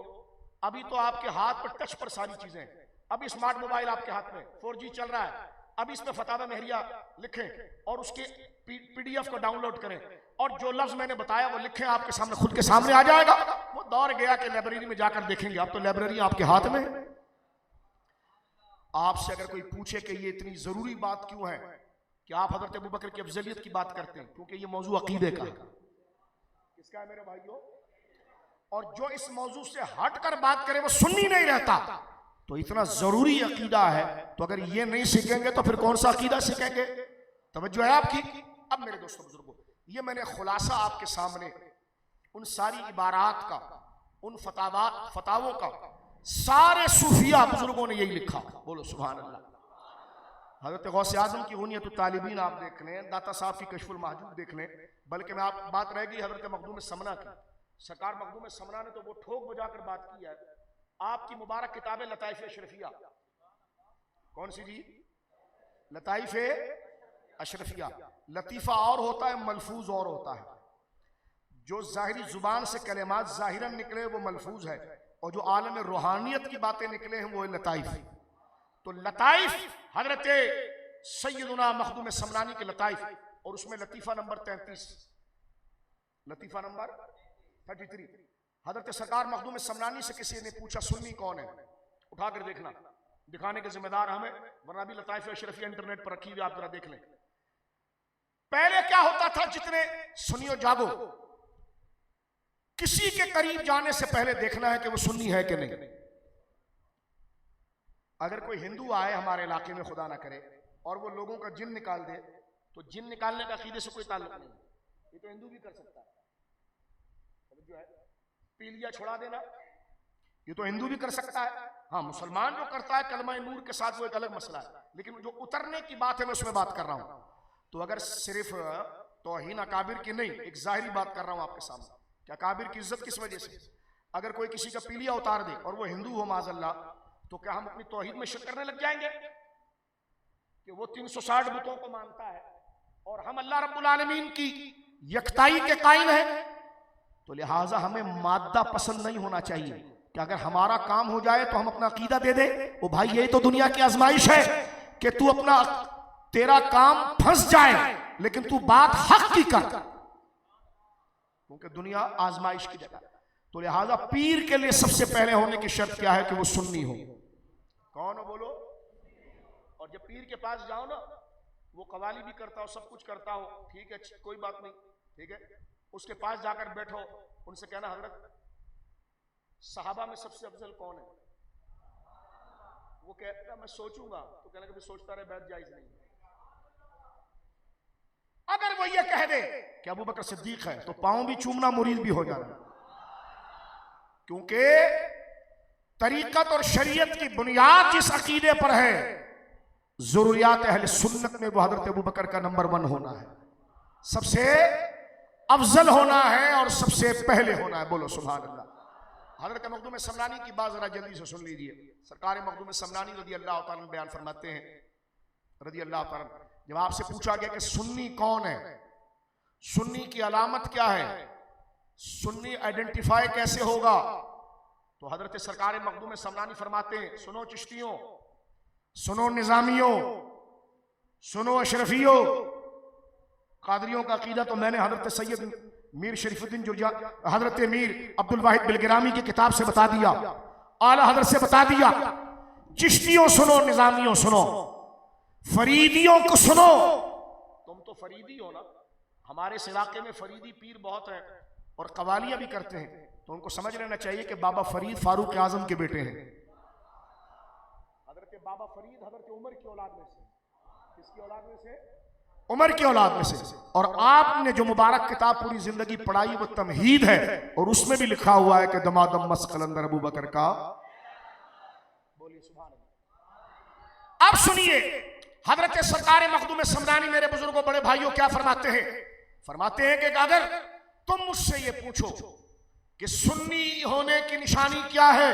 अभी तो आपके हाथ पर टच पर सारी चीजें हैं। अभी स्मार्ट मोबाइल आपके हाथ में 4G चल रहा है। अब इसमें फतावा महरिया लिखें और उसके PDF को डाउनलोड करें और जो लफ्ज मैंने बताया वो लिखें, आपके सामने खुद के सामने आ जाएगा। वो दौर गया कि लाइब्रेरी में जाकर देखेंगे, अब तो लाइब्रेरी आपके हाथ में। आपसे अगर कोई पूछे कि ये इतनी जरूरी बात क्यों है कि आप हजरत अबू बकर की अफजलियत की बात करते हैं, क्योंकि ये मौजू अकीदे का है। किसका है मेरे भाइयों? और जो इस मौजू से हटकर बात करे वो सुन्नी नहीं रहता। तो इतना जरूरी अकीदा है, तो अगर ये नहीं सीखेंगे तो फिर कौन सा अकीदा सीखेंगे? तवज्जो है आपकी। अब मेरे दोस्तों बुजुर्गों, ये मैंने खुलासा आपके सामने उन सारी इबारात का, उन फतावों का, सारे सूफिया बुजुर्गों ने यही लिखा। बोलो सुभान अल्लाह। हजरत गौसे आजम की हुनियत तालिबीन आप देख लें, दाता साहब की कशफुल महजूब देख लें, बल्कि मैं आप बात रह गई हजरत मखदूम समना की। सरकार मखदूम समना ने तो वो ठोक बजाकर बात की है। आपकी मुबारक किताब लताइफ अशरफिया, कौन सी जी? लताइफ अशरफिया। लतीफा और होता है, मलफूज और होता है। जो जाहिरी जुबान से कलेमात जाहिरन निकले वो मलफूज है, और जो आलम रूहानियत की बातें निकले हैं वो है लताइफ। तो लताइफ हजरत सैयदुना मखदूम समनानी के लताइफ, और उसमें लतीफा नंबर 33, लतीफा नंबर 33। हजरत सरकार मखदूम समनानी से किसी ने पूछा सुन्नी कौन है, उठाकर देखना, दिखाने के जिम्मेदार हमें, वरना भी लताइफ अशरफिया इंटरनेट पर रखी हुई, आप जरा देख लें। पहले क्या होता था, जितने सुनियो जागो, किसी के करीब जाने से पहले देखना है कि वो सुन्नी है कि नहीं। अगर कोई हिंदू आए हमारे इलाके में, खुदा ना करे, और वो लोगों का जिन निकाल दे, तो जिन निकालने का अकीदे से कोई ताल्लुक नहीं, ये तो हिंदू भी कर सकता है। जो है पीलिया छुड़ा देना, ये तो हिंदू भी कर सकता है। हाँ, मुसलमान जो करता है कलमा नूर के साथ, वो एक अलग मसला है, लेकिन जो उतरने की बात है मैं उसमें बात कर रहा हूं। तो अगर सिर्फ तौहीन अकाबिर की नहीं, एक जाहिरी बात कर रहा हूं आपके सामने कि अकाबिर की इज्जत किस वजह से, अगर कोई किसी का पीलिया उतार दे और वो हिंदू हो माज़अल्लाह, तो क्या हम अपनी तौहीद में शक करने लग जाएंगे कि वो 360 बुतों को मानता है और हम अल्लाह रब्बुल आलमीन की यकताई के कायल हैं? तो लिहाजा हमें मादा पसंद नहीं होना चाहिए कि अगर हमारा काम हो जाए तो हम अपना अकीदा दे दे। ओ भाई, यही तो दुनिया की आजमाइश है कि तू अपना, तेरा काम फंस जाए लेकिन तू बात हक की कर, क्योंकि दुनिया आजमाइश की जगह। तो लिहाजा पीर के लिए सबसे पहले होने की शर्त क्या है कि वो सुन्नी हो। कौन हो बोलो? और जब पीर के पास जाओ ना, वो कवाली भी करता हो, सब कुछ करता हो, ठीक है, कोई बात नहीं, ठीक है, उसके पास जाकर बैठो, उनसे कहना हजरत सहाबा में सबसे अफजल कौन है? वो कहता मैं सोचूंगा, तो कहना कभी सोचता रहे, बैठ जायज नहीं। अगर वो ये कह दे कि अबू बकर सिद्दीक है, तो पांव भी चूमना, मुरीद भी हो जाना, क्योंकि तरीकत और शरीयत की बुनियाद जिस अकीदे पर है, जरूरियात अहले सुन्नत में वो हजरत अबू बकर का नंबर 1 होना है, सबसे अफजल होना है और सबसे पहले होना है। बोलो सुभान अल्लाह। हजरत मखदूम समनानी की बात जरा जल्दी से सुन लीजिए। सरकार मखदूम समनानी रदी अल्लाह तआला अन्हु बयान फरमाते हैं, रदी अल्लाह तआला, जब आपसे पूछा गया कि सुन्नी कौन है, सुन्नी की अलामत क्या है, सुन्नी आइडेंटिफाई कैसे होगा, तो हजरत सरकार मखदूम समनानी फरमाते हैं, सुनो चिश्तियों, सुनो निजामियों, सुनो अशरफियों, कादरियों का अकीदा तो मैंने हजरत सैयद मीर शरीफुद्दीन जुर्जा, हजरत मीर अब्दुल वाहिद बिलगिरामी की किताब से बता दिया, आला हजरत से बता दिया। चिश्तियों सुनो, निजामियों सुनो, फरीदियों को सुनो। तुम तो फरीदी हो ना, हमारे इस इलाके में फरीदी पीर बहुत है और कवालियां भी करते हैं, तो उनको समझ लेना चाहिए कि बाबा फरीद फारूक आजम के बेटे हैं। हजरत बाबा फरीद हजरत उमर की औलाद में से, किसकी औलाद में से? उमर की औलाद में से। और आपने जो मुबारक किताब पूरी जिंदगी पढ़ाई वो तमहीद है, और उसमें भी लिखा हुआ है कि दमादम मस कलंदर अबू बकर का। बोलिए सुभान अल्लाह। अब सुनिए हजरत सरकार मखदूम समनानी, मेरे बुजुर्गों बड़े भाइयों, क्या फरमाते हैं? फरमाते हैं कि अगर तुम मुझसे ये पूछो कि सुन्नी होने की निशानी क्या है,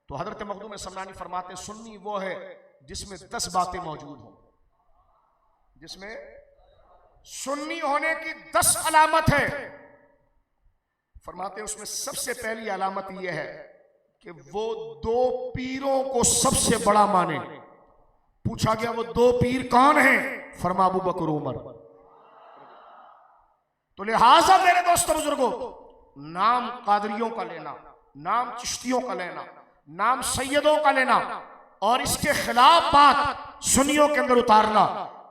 तो हजरत मखदूम समनानी फरमाते हैं सुन्नी वो है जिसमें 10 बातें मौजूद हो, जिसमें सुन्नी होने की 10 अलामत है। फरमाते हैं उसमें सबसे पहली अलामत यह है कि वो दो पीरों को सबसे बड़ा माने। पूछा गया वो दो पीर कौन हैं? फरमा अबू बकर उमर। तो लिहाजा मेरे दोस्तों बुजुर्गों, नाम कादरियों का लेना, नाम चिश्तियों का लेना, नाम सैयदों का लेना और इसके खिलाफ बात सुन्नियों के अंदर उतारना,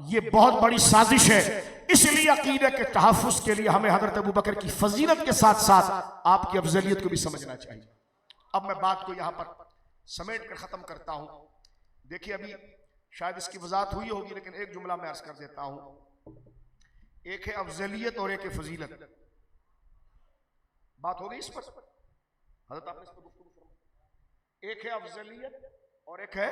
ये बहुत बड़ी साजिश है। इसलिए अकीदे के तहफ़्फ़ुज़ के लिए हमें हज़रत अबू बकर की फजीलत के साथ साथ आपकी अफजलियत को भी समझना चाहिए। अब मैं बात को यहां पर समेट कर खत्म करता हूं। देखिए अभी शायद इसकी वजाहत हुई होगी, लेकिन एक जुमला मैं अर्ज कर देता हूं। एक है अफजलियत और एक है फजीलत। बात हो गई इस पर? हज़रत आपने इस पर गुफ्तगू फरमाई। एक है अफजलियत और एक है,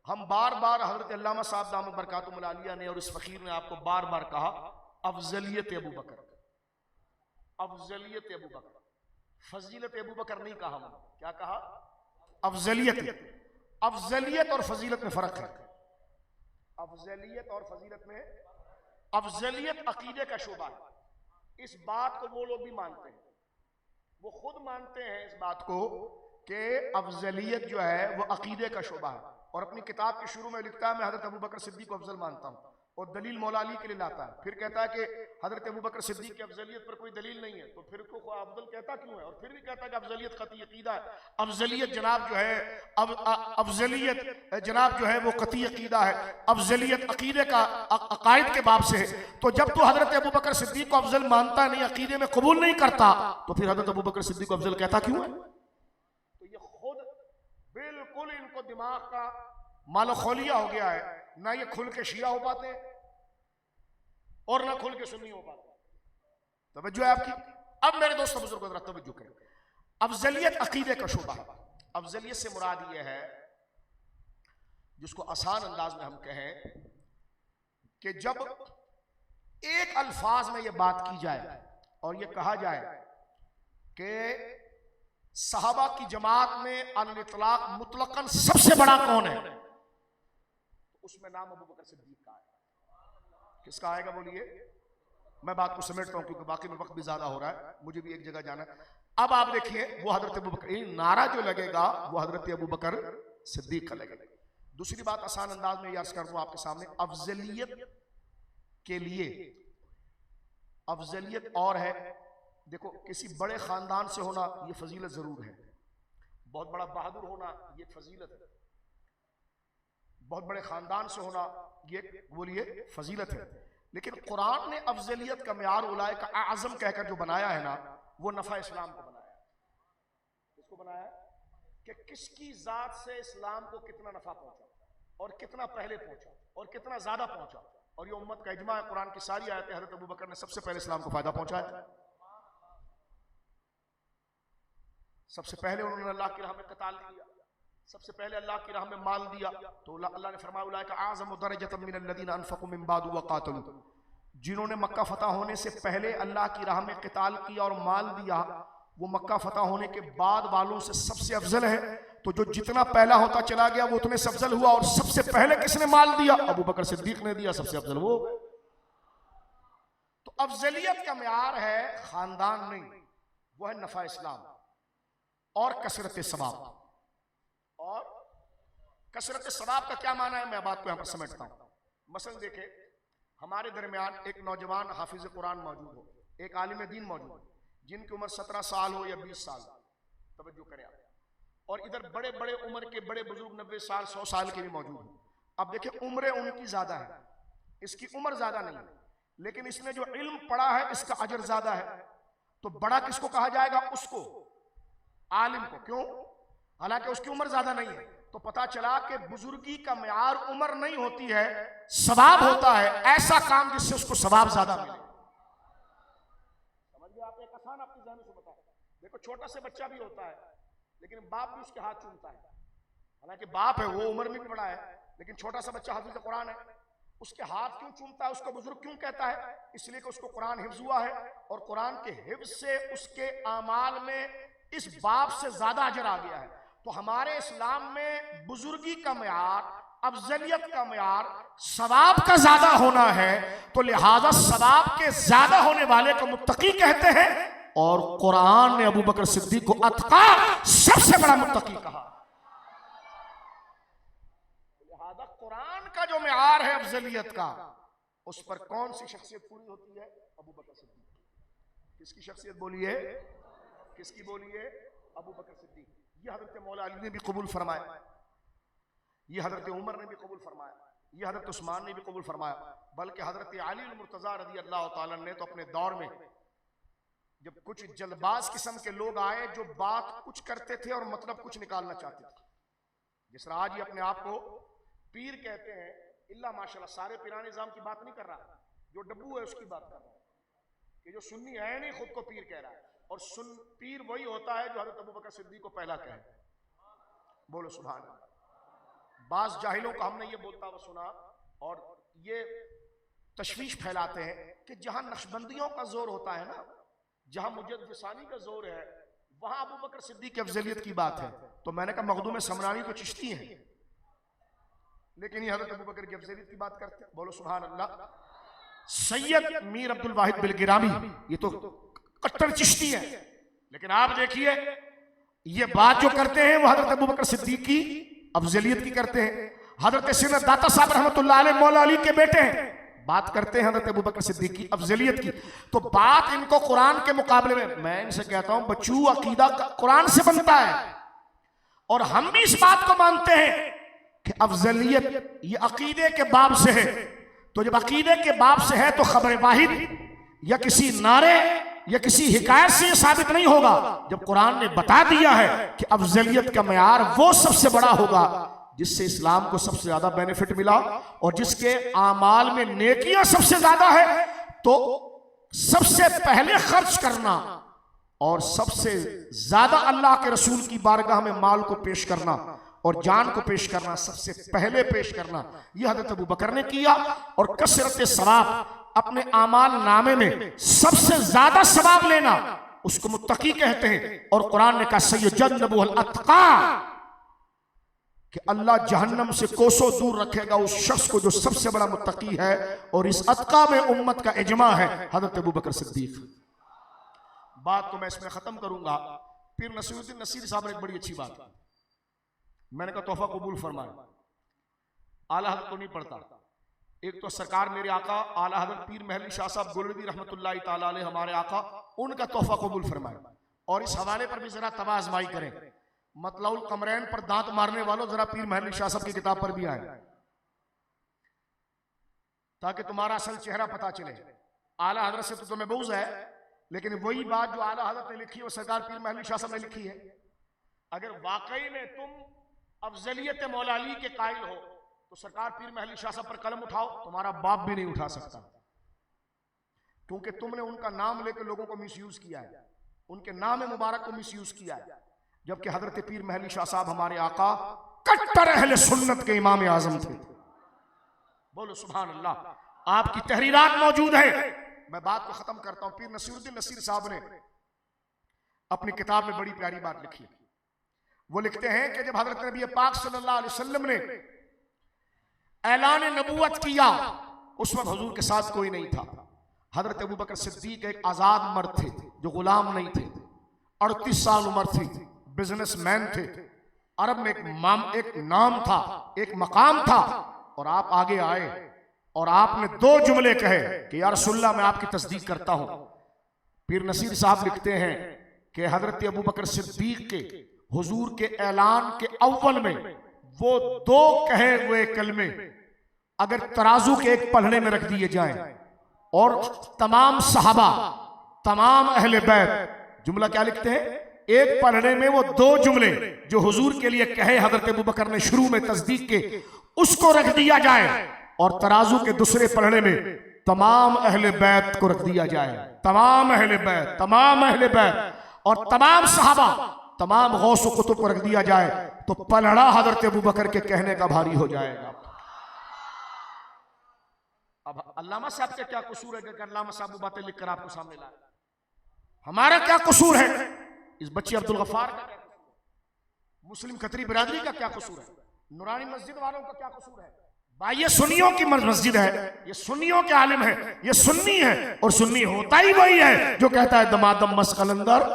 हम बार बार हज़रत अल्लामा साहब दामद बरकातुहुल आलिया ने और इस फ़कीर ने आपको बार बार कहा अफजलियत अबू बकर, अफजलियत अबू बकर, फजीलत अबू बकर नहीं कहा। हमने क्या कहा? अफजलियत। अफजलियत और फजीलत में फर्क है। अफजलियत और फजीलत में, अफजलियत अकीदे का शोबा है। इस बात को वो लोग भी मानते हैं, वो खुद मानते हैं इस बात को कि अफजलियत जो है वो अकीदे का शोबा है। और अपनी किताब के शुरू में लिखता है मैं हजरत अबू बकर सिद्दीक को अफजल मानता हूँ, और दलील मौला अली के लिए लाता है। फिर कहता है कि हजरत अबू बकर सिद्दीक की अफजलियत पर कोई दलील नहीं है, तो फिर को अफजल कहता क्यों है? और फिर भी कहता है कि अफजलियत कतई अकीदा है। अफजलियत जनाब जो है, अफजलियत जनाब जो है वो कतई अकीदा है। अफजलियत अकीदे का अकायद के बाब से है। तो जब तू हजरत अबू बकर सिद्दीक को अफजल मानता नहीं, अकीदे में कबूल नहीं करता, तो फिर हजरत अबू बकर सिद्दीक को अफजल कहता क्यों है? तो ये खुद बिल्कुल इनको दिमाग का मालोखोलिया हो गया है। ना ये खुल के शिया हो पाते और ना खुल के सुन्नी हो पाते। तवज्जो है आपकी? अब मेरे दोस्तों बुजुर्गों जरा तवज्जो करें। अफजलियत अकीदे का शोबा है। अफजलियत से मुराद ये है, जिसको आसान अंदाज में हम कहें कि जब एक अल्फाज में ये बात की जाए और ये कहा जाए कि सहाबा की जमात में अल-इतलाक मुतलकन सबसे बड़ा कौन है, तो उसमें नाम अबू बकर सिद्दीक का आएगा। किसका आएगा बोलिए? मैं बात को समेटता हूं क्योंकि बाकी में वक्त भी ज्यादा हो रहा है, मुझे भी एक जगह जाना है। अब आप देखिए वो हजरत अबू बकर, नारा जो लगेगा वो हजरत अबू बकर सिद्दीक का लगेगा। दूसरी बात आसान अंदाज में अर्ज कर दूं आपके सामने, अफजलियत के लिए अफजलियत और है। देखो किसी बड़े खानदान से होना ये फजीलत जरूर है, बहुत बड़ा बहादुर होना ये फजीलत है, बहुत बड़े खानदान से होना ये बोलिए फजीलत है। लेकिन कुरान ने अफजलियत का मेयार उलाए का आज़म कहकर जो बनाया है ना, वो नफा इस्लाम को बनाया है। किसको बनाया है? कि किसकी जात से इस्लाम को कितना नफा पहुंचा और कितना पहले पहुंचा और कितना ज्यादा पहुंचा। और ये उम्मत का इजमा है, कुरान की सारी आयतें हज़रत अबू बकर ने सबसे पहले इस्लाम को फायदा पहुंचाया। सबसे पहले उन्होंने अल्लाह की राह में क़िताल किया, सबसे पहले अल्लाह की राह में माल दिया। तो अल्लाह ने फरमाया उलाइका आज़म दरजतम मिनल लज़ीना अनफ़क़ू मिन बादु व क़ातलू, जिन्होंने मक्का फतह होने से पहले अल्लाह की राह में क़िताल किया और माल दिया, वो मक्का फतह होने के बाद वालों से सबसे अफजल है। तो जो जितना पहला होता चला गया वो उतने से अफजल हुआ। और सबसे पहले किसने माल दिया? अबू बकर सिद्दीक ने दिया, सबसे अफजल वो। तो अफजलियत का मेयार है खानदान नहीं, वो है नफा इस्लाम और कसरत सवाब। और कसरत सवाब का क्या माना है, मैं बात को यहां पर समझता हूं। मसलन देखे, हमारे दरमियान एक नौजवान हाफिज कुरान मौजूद हो, एक आलिम दीन मौजूद हो, जिनकी उम्र 17 साल हो या 20 साल, तवज्जो करें आप। और इधर बड़े बड़े उम्र के बड़े बुजुर्ग 90 साल 100 साल के भी मौजूद हो। अब देखिए उम्र उनकी ज्यादा है, इसकी उम्र ज्यादा नहीं है, लेकिन इसने जो इल्म पढ़ा है इसका अजर ज्यादा है। तो बड़ा किसको कहा जाएगा? उसको, आलिम को। क्यों? हालांकि उसकी उम्र ज्यादा नहीं है। तो पता चला कि बुजुर्गी का मेयार उम्र नहीं होती है, सवाब होता है। ऐसा काम जिससे उसको सवाब ज्यादा मिले। समझ गए आप? एक आसान आपकी ज़हन से बताओ। देखो छोटा से बच्चा भी होता है, लेकिन बाप भी उसके हाथ चूमता है। हालांकि बाप है वो उम्र में भी बड़ा है, लेकिन छोटा सा बच्चा हाफिज कुरान है, उसके हाथ क्यों चूमता है? उसको बुजुर्ग क्यों कहता है? इसलिए कि उसको कुरान हिफ्ज हुआ है, और कुरान के हिफ्ज से उसके आमाल में इस बाप से ज्यादा अजर आ गया है। तो हमारे इस्लाम में बुजुर्गी का मेयार, अफजलियत का मेयार सवाब का ज्यादा होना है। तो लिहाजा सवाब के ज्यादा होने वाले को मुत्तकी कहते हैं और कुरान ने अबू बकर सिद्दीक को अतका सबसे बड़ा मुत्तकी कहा। लिहाजा कुरान का जो मेयार है अफजलियत का, उस पर कौन सी शख्सियत पूरी होती है? अबू बकर सिद्दीक। किसकी शख्सियत बोलिए? किसकी बोलिए? अबू बकर सिद्दीक। ये हजरत मौला अली ने भी कबूल फरमाया, ये हजरत उमर ने भी कबूल फरमाया, ये हजरत उस्मान ने भी कबूल फरमाया, बल्कि हजरत अली मुर्तजा रज़ी अल्लाह तआला ने तो अपने दौर में जब कुछ जल्दबाज किस्म के लोग आए जो बात कुछ करते थे और मतलब कुछ निकालना चाहते थे, जिस तरह आज ही अपने आप को पीर कहते हैं, इल्ला माशाल्लाह सारे पीराने निजाम की बात नहीं कर रहा, जो डब्बू है उसकी बात कर रहा है कि जो सुन्नी है नहीं खुद को पीर कह रहा है, और सुन पीर वही होता है जो हजरत अबू बकर सिद्दीक को पहला कहे। बोलो सुभान अल्लाह। बाज जाहिलों को हमने ये बोलता हुआ सुना और ये तशवीश फैलाते हैं कि जहां नक्शबंदियों का जोर होता है ना, जहां मुजद्दिसानी का जोर है, वहां अबू बकर सिद्दीक की अफजलियत की बात है। तो मैंने कहा मखदूम समरानी तो चिश्ती है, लेकिन ये हजरत अबू बकर की अफजलियत की बात करते हैं। बोलो सुभान अल्लाह। सैयद मीर अब्दुल वाहिद बिलगिरामी ये तो कट्टर चिश्ती है, लेकिन आप देखिए ये बात जो करते हैं वो हजरत अबू बकर सिद्दीक की अफजलियत की करते हैं। हजरत सैयद दाता साहब रहमतुल्लाह अलैह मौला अली के बेटे हैं, बात करते हैं हजरत अबू बकर सिद्दीक की अफजलियत की। तो बात इनको कुरान के मुकाबले में, मैं इनसे कहता हूं बच्चू अकीदा कुरान से बनता है, और हम भी इस बात को मानते हैं कि अफजलियत ये अकीदे के बाब से है। तो जब अकीदे के बाब से है तो खबर वाहिद या किसी नारे या किसी हिकायत से साबित नहीं होगा। जब कुरान ने बता दिया है कि अफजलियत का मेयार वो सबसे बड़ा होगा जिससे इस्लाम को सबसे ज्यादा बेनिफिट मिला और जिसके आमाल में नेकियां सबसे ज्यादा है, तो सबसे पहले खर्च करना और सबसे ज्यादा अल्लाह के रसूल की बारगाह में माल को पेश करना और जान को पेश करना, सबसे पहले पेश करना, यह हजरत अबू बकर ने किया। और कसरत सवाब, अपने आमाल नामे में सबसे ज्यादा सवाब लेना, उसको मुत्तकी कहते हैं। और कुरान ने कहा सय्युजन्नबुहुल अत्का, कि अल्लाह जहन्नम से कोसों दूर रखेगा उस शख्स को जो सबसे बड़ा मुत्तकी है। और इस अत्का में उम्मत का इजमा है हजरत अबू बकर सिद्दीक। बात तो मैं इसमें खत्म करूंगा। फिर नसीरुद्दीन नसीर साहब ने एक बड़ी अच्छी बात, मैंने कहा तोहफा कबूल फरमाए। आला हज़रत तो नहीं पढ़ता, एक तो सरकार मेरे आका आला हज़रत पीर महली शाह साहब गोलवी रहमतुल्लाहि ताला अलैह हमारे आका, उनका तोहफा कबूल फरमाए। और इस हवाले पर भी जरा तवा आजमाई करें, मतलउल कमरैन पर दांत मारने वालों जरा पीर महली शाह साहब की किताब पर भी आए ताकि तुम्हारा असल चेहरा पता चले। आला हज़रत से तो तुम्हें बुग़्ज़ है, लेकिन वही बात जो आला हज़रत ने लिखी है वो सरकार पीर महली शाह साहब ने लिखी है। अगर वाकई में तुम अफजलियत मौला अली के कायल हो तो सरकार पीर महली शाह साहब पर कलम उठाओ, तुम्हारा बाप भी नहीं उठा सकता, क्योंकि तुमने उनका नाम लेकर लोगों को मिसयूज किया है, उनके नाम मुबारक को मिसयूज किया है। जबकि हजरत पीर महली शाह साहब हमारे आका कट्टर अहले सुन्नत के इमाम आजम थे। बोलो सुभान अल्लाह। आपकी तहरीरात मौजूद है। मैं बात को खत्म करता हूं। पीर नसीरुद्दीन नसीर साहब ने अपनी किताब में बड़ी प्यारी बात लिखी है। वो लिखते हैं कि जब हजरत नबी पाक सल्लल्लाहु अलैहि वसल्लम ने ऐलान नबूवत किया, उस वक्त हुजूर के साथ कोई नहीं था। हजरत अबू बकर सिद्दीक एक आजाद मर्द थे जो गुलाम नहीं थे, 38 साल उम्र थी, बिजनेसमैन थे, अरब में एक नाम था, एक मकाम था। और आप आगे आए और आपने 2 जुमले कहे कि या रसूलल्लाह मैं आपकी तस्दीक करता हूं। पीर नसीर साहब लिखते हैं कि हजरत अबू बकर सिद्दीक के हुजूर के ऐलान के अव्वल में वो 2 कहे हुए कलमे अगर तराजू के एक पलड़े में रख दिए जाएं और तमाम सहाबा, तमाम अहले बैत, जुमला क्या लिखते हैं, एक पलड़े में वो 2 जुमले जो हुजूर के लिए कहे हजरत अबू बकर ने शुरू में तस्दीक के, उसको रख दिया जाए और तराजू के दूसरे पलड़े में तमाम अहले बैत को रख दिया जाए, तमाम अहले बैत, तमाम अहले बैत और तमाम सहाबा, तमाम गौस व कुतुब को रख दिया जाए, तो पलड़ा हजरत अबू बकर के कहने का भारी हो जाएगा। अब अल्लामा साहब का क्या कसूर है कि अल्लामा साहब वो बातें लिखकर आपको सामने ला, हमारा क्या कसूर है? इस बच्चे अब्दुल गफ्फार का क्या कसूर है? मुस्लिम खतरी बिरादरी का क्या कसूर है? नूरानी मस्जिद वालों का क्या कसूर है? भाई ये सुन्नियों की मस्जिद है, ये सुन्नियों के आलिम है, ये सुन्नी है, और सुन्नी होता ही वही है जो कहता है दमादम मस कलंदर।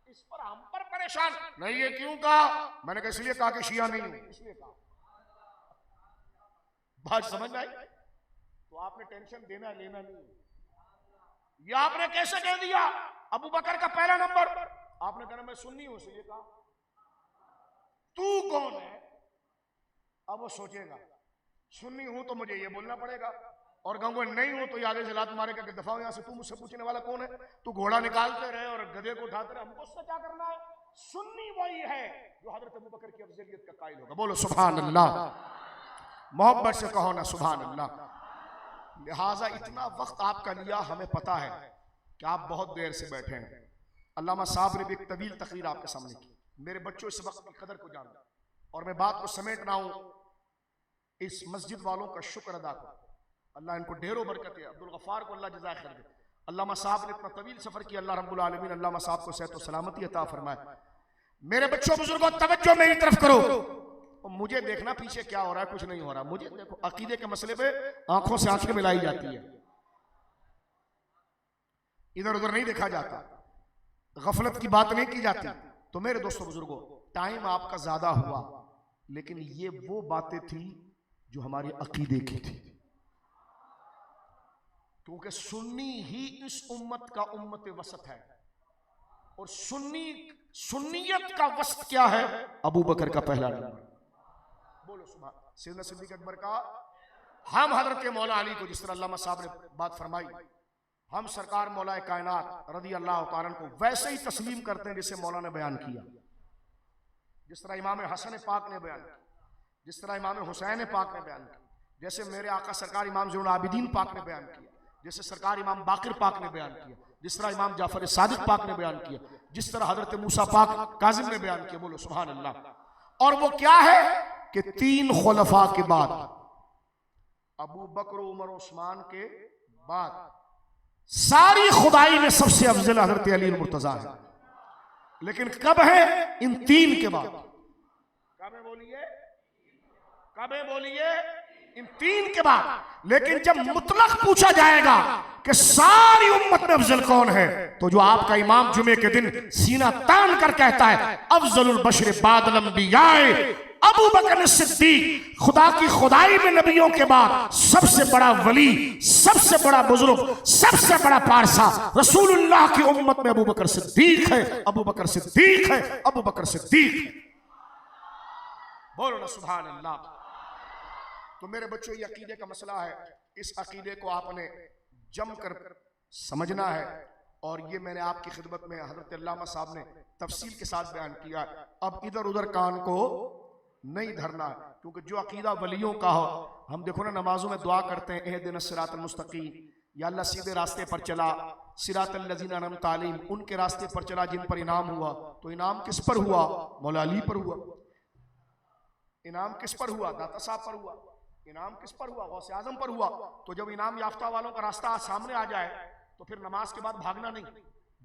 इस पर हम पर परेशान नहीं। ये क्यों कहा? मैंने कहा इसलिए कहा कि शिया नहीं हूं, इसलिए कहा। बात समझ आई? तो आपने टेंशन देना लेना नहीं। ये आपने कैसे कह दिया अबू बकर का पहला नंबर? आपने कहा मैं सुन्नी हूं, इसलिए कहा। तू कौन है? अब वो सोचेगा सुन्नी हूं तो मुझे ये बोलना पड़ेगा, और गाँव नहीं हूं तो ये आगे से लात मारेगा कि दफा यहां से। तू मुझसे पूछने वाला कौन है? तू घोड़ा निकालते रहे और गधे को उठाते रहे, हमको उससे क्या करना है? सुन्नी वही है जो हजरत अबू बकर की अफजलियत का कायल होगा। बोलो सुभान अल्लाह, मोहब्बत से कहो ना सुभान अल्लाह। लिहाजा इतना वक्त आपका लिया, हमें पता है कि आप बहुत देर से बैठे हैं। अल्लामा साहब ने भी एक तवील तकरीर आपके सामने की। मेरे बच्चों इस वक्त की कदर को जानते, और मैं बात को समेट रहा हूं। इस मस्जिद वालों का शुक्र अदा करो, अल्लाह इनको ढेरों बरकत है। अब्दुल गफ्फार को अल्लाह जज़ा खैर दे। अल्लामा साहब ने इतना तवील सफर किया, अल्लाह रब्बुल आलमीन अल्लामा साहब को सेहत और सलामती अता फरमाए। मेरे बच्चों बुजुर्गों तवज्जो मेरी तरफ करो। मुझे देखना पीछे क्या हो रहा है, कुछ नहीं हो रहा। मुझे देखो, अकीदे के मसले पे आंखों से आंखें मिलाई जाती है, इधर उधर नहीं देखा जाता, गफलत की बात नहीं की जाती। तो मेरे दोस्तों बुजुर्गों, टाइम आपका ज्यादा हुआ, लेकिन ये वो बातें थी जो हमारे अकीदे की थी, क्योंकि सुन्नी ही इस उम्मत का उम्मत वसत है। और सुन्नियत का वसत क्या है? अबू बकर का पहला नंबर। बोलो सुभान। सैयदना सिद्दीक अकबर का, हम हजरत मौला अली को, जिस तरह अल्लामा साहब ने बात फरमाई, हम सरकार मौला कायनात रज़ी अल्लाह तआला को वैसे ही तस्लीम करते हैं जैसे मौला ने बयान किया, जिस तरह इमाम हसन पाक ने बयान किया, जिस तरह इमाम हुसैन पाक ने बयान किया, जैसे मेरे आका सरकार इमाम ज़ैनुल आबिदीन पाक ने बयान किया, जैसे सरकार इमाम बाकिर पाक ने बयान किया, जिस तरह इमाम जाफर सादिक पाक ने बयान किया, जिस तरह हजरत मूसा पाक काजिम ने बयान किया। बोलो सुभान अल्लाह। और वो क्या है कि 3 खुलफा के बाद, अबू बकर उमर उस्मान के बाद सारी खुदाई में सबसे अफजल हजरत अली मुर्तजा है। लेकिन कब है? इन 3 के बाद। कब बोलिए, कब बोलिए? इन 3 के बाद। लेकिन जब मुतलक पूछा जाएगा कि सारी उम्मत में अफजल कौन है, तो जो आपका इमाम जुमे के दिन सीना तान कर कहता है अफजलुल बशर बादल अंबियाए अबू बकर सिद्दीक, खुदा की खुदाई में नबियों के बाद सबसे बड़ा वली, सबसे बड़ा बुजुर्ग, सबसे बड़ा पारसा रसूलुल्लाह की उम्मत में अबू बकर सिद्दीक है, अबू बकर सिद्दीक है, अबू बकर सिद्दीक। बोलो ना सुभान अल्लाह। तो मेरे बच्चों, ये अकीदे का मसला है। इस अकीदे को आपने जमकर समझना है, और ये मैंने आपकी खिदमत में हजरत अल्लामा साहब ने तफसील के साथ बयान किया। अब इधर उधर कान को नहीं धरना, क्योंकि जो अकीदा वलियों का हो, हम देखो ना नमाजों में दुआ करते हैं इहदिनस सिरातल मुस्तकीम, या अल्लाह सीधे रास्ते पर चला, सिरातल लज़ीना अनअमता अलैहिम, उनके रास्ते पर चला जिन पर इनाम हुआ। तो इनाम किस पर हुआ? मौला अली पर हुआ। इनाम किस पर हुआ? दाता साहब पर हुआ। इनाम किस पर हुआ? गौसे आजम पर हुआ। तो जब इनाम याफ्ता वालों का रास्ता सामने आ जाए, तो फिर नमाज के बाद भागना नहीं,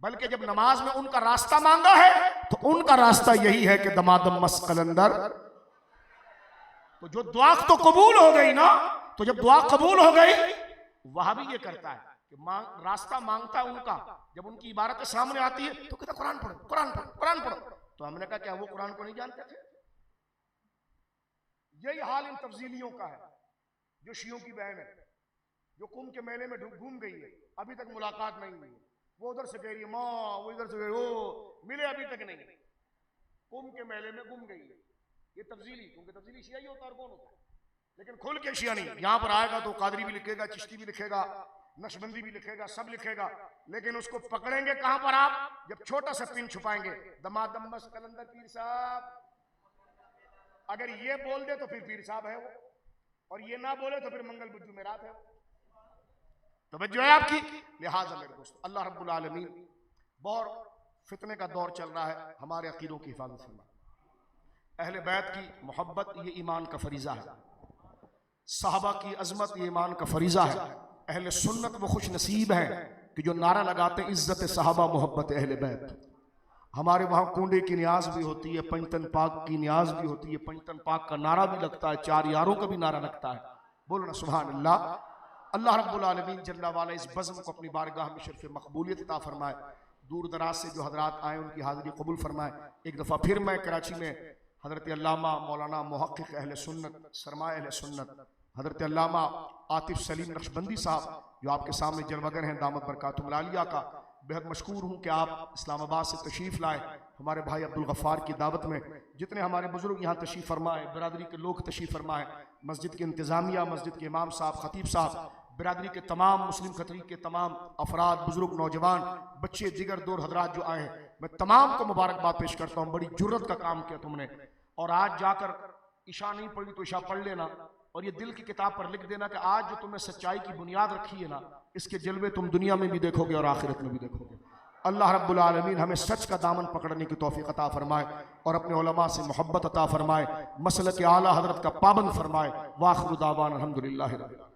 बल्कि जब नमाज में उनका रास्ता मांगा है, तो उनका रास्ता यही है कि दमादम मस कलंदर। तो जो दुआ तो कबूल हो गई ना, तो जब दुआ कबूल हो गई, वह भी ये करता है कि रास्ता मांगता है उनका, जब उनकी इबारत सामने आती है तो कहता कुरान पढ़ो, कुरान पढ़ो, कुरान पढ़ो। तो हमने कहा क्या वो कुरान को नहीं जानते थे? यही हाल इन तफजीलियों का है, जो शियों की बहन है, जो कुंभ के मेले में घूम गई है, अभी तक मुलाकात नहीं हुई। वो उधर से कह रही है माँ, वो इधर से कह रही है ओ, मिले अभी तक नहीं, कुंभ के मेले में घूम गई है। ये तफजीली, क्योंकि तफजीली शिया ही होता है और कौन होता है? लेकिन खुल के शिया नहीं। यहाँ पर आएगा तो कादरी भी लिखेगा, चिश्ती भी लिखेगा, नक्शबंदी भी लिखेगा, सब लिखेगा, लेकिन उसको पकड़ेंगे कहां पर आप? जब छोटा सा पिन छुपाएंगे, दमादम मस कलंदर पीर साहब। अगर ये बोल दे तो फिर पीर साहब है वो, और ये ना बोले तो फिर मंगल बुद्धू में रात है। तवज्जो है आपकी? लिहाजा मेरे दोस्त, अल्लाह रब्बुल आलमीन, बहुत फितने का दौर चल रहा है, हमारे अकीदों की हिफाजत फरमा। अहले बैत की मोहब्बत ये ईमान का फरीज़ा है, सहाबा की अजमत ये ईमान का फरीज़ा है। अहले सुन्नत वो खुश नसीब है कि जो नारा लगाते हैं इज्जत सहाबा मोहब्बत अहले बैत। हमारे वहाँ कुंडे की न्याज भी होती है, पंचतन पाक की न्याज भी होती है, पंचतन पाक का नारा भी लगता है, चार यारों का भी नारा लगता है। बोलो ना सुभान अल्लाह। अल्लाह रब्बुल आलमीन जल्ला वाला इस बज़्म को अपनी बारगाह में शर्फ़ मकबूलियत अता फरमाए। दूर दराज से जो हजरात आए उनकी हाज़िरी कबूल फरमाए। एक दफ़ा फिर मैं कराची में हज़रत अल्लामा मौलाना मुहक्किक़ अहले सुन्नत सरमाए अहले सुन्नत हज़रत अल्लामा आतिफ सलीम नक्शबंदी साहब जो आपके सामने जलवगर हैं दामत बरकातुहुल आलिया का बेहद मशकूर हूँ कि आप इस्लामाबाद से तशरीफ़ लाए हमारे भाई अब्दुल गफ़ार की दावत में। जितने हमारे बुजुर्ग यहाँ तशरीफ़ फरमाए, बिरादरी के लोग तशरीफ़ फरमाए, मस्जिद के इंतज़ामिया, मस्जिद के इमाम साहब, ख़तीब साहब, बिरादरी के तमाम मुस्लिम खतरी के तमाम अफराद, बुजुर्ग, नौजवान, बच्चे, दिगर दौर हजरात जो आए हैं, मैं तमाम को मुबारकबाद पेश करता हूँ। बड़ी जुर्रत का काम किया तुमने। और आज जाकर इशा नहीं पढ़ी तो इशा पढ़ लेना और ये दिल की किताब पर लिख देना कि आज जो तुमने सच्चाई की बुनियाद रखी है ना, इसके जलवे तुम दुनिया में भी देखोगे और आखिरत में भी देखोगे। अल्लाह रब्बुल आलमीन हमें सच का दामन पकड़ने की तौफीक अता फरमाए और अपने उलमा से मोहब्बत अता फरमाए, मसलक आला हजरत का पाबंद फरमाए। वाखिरु दावाना अल्हम्दुलिल्लाहि रब्बिल आलमीन।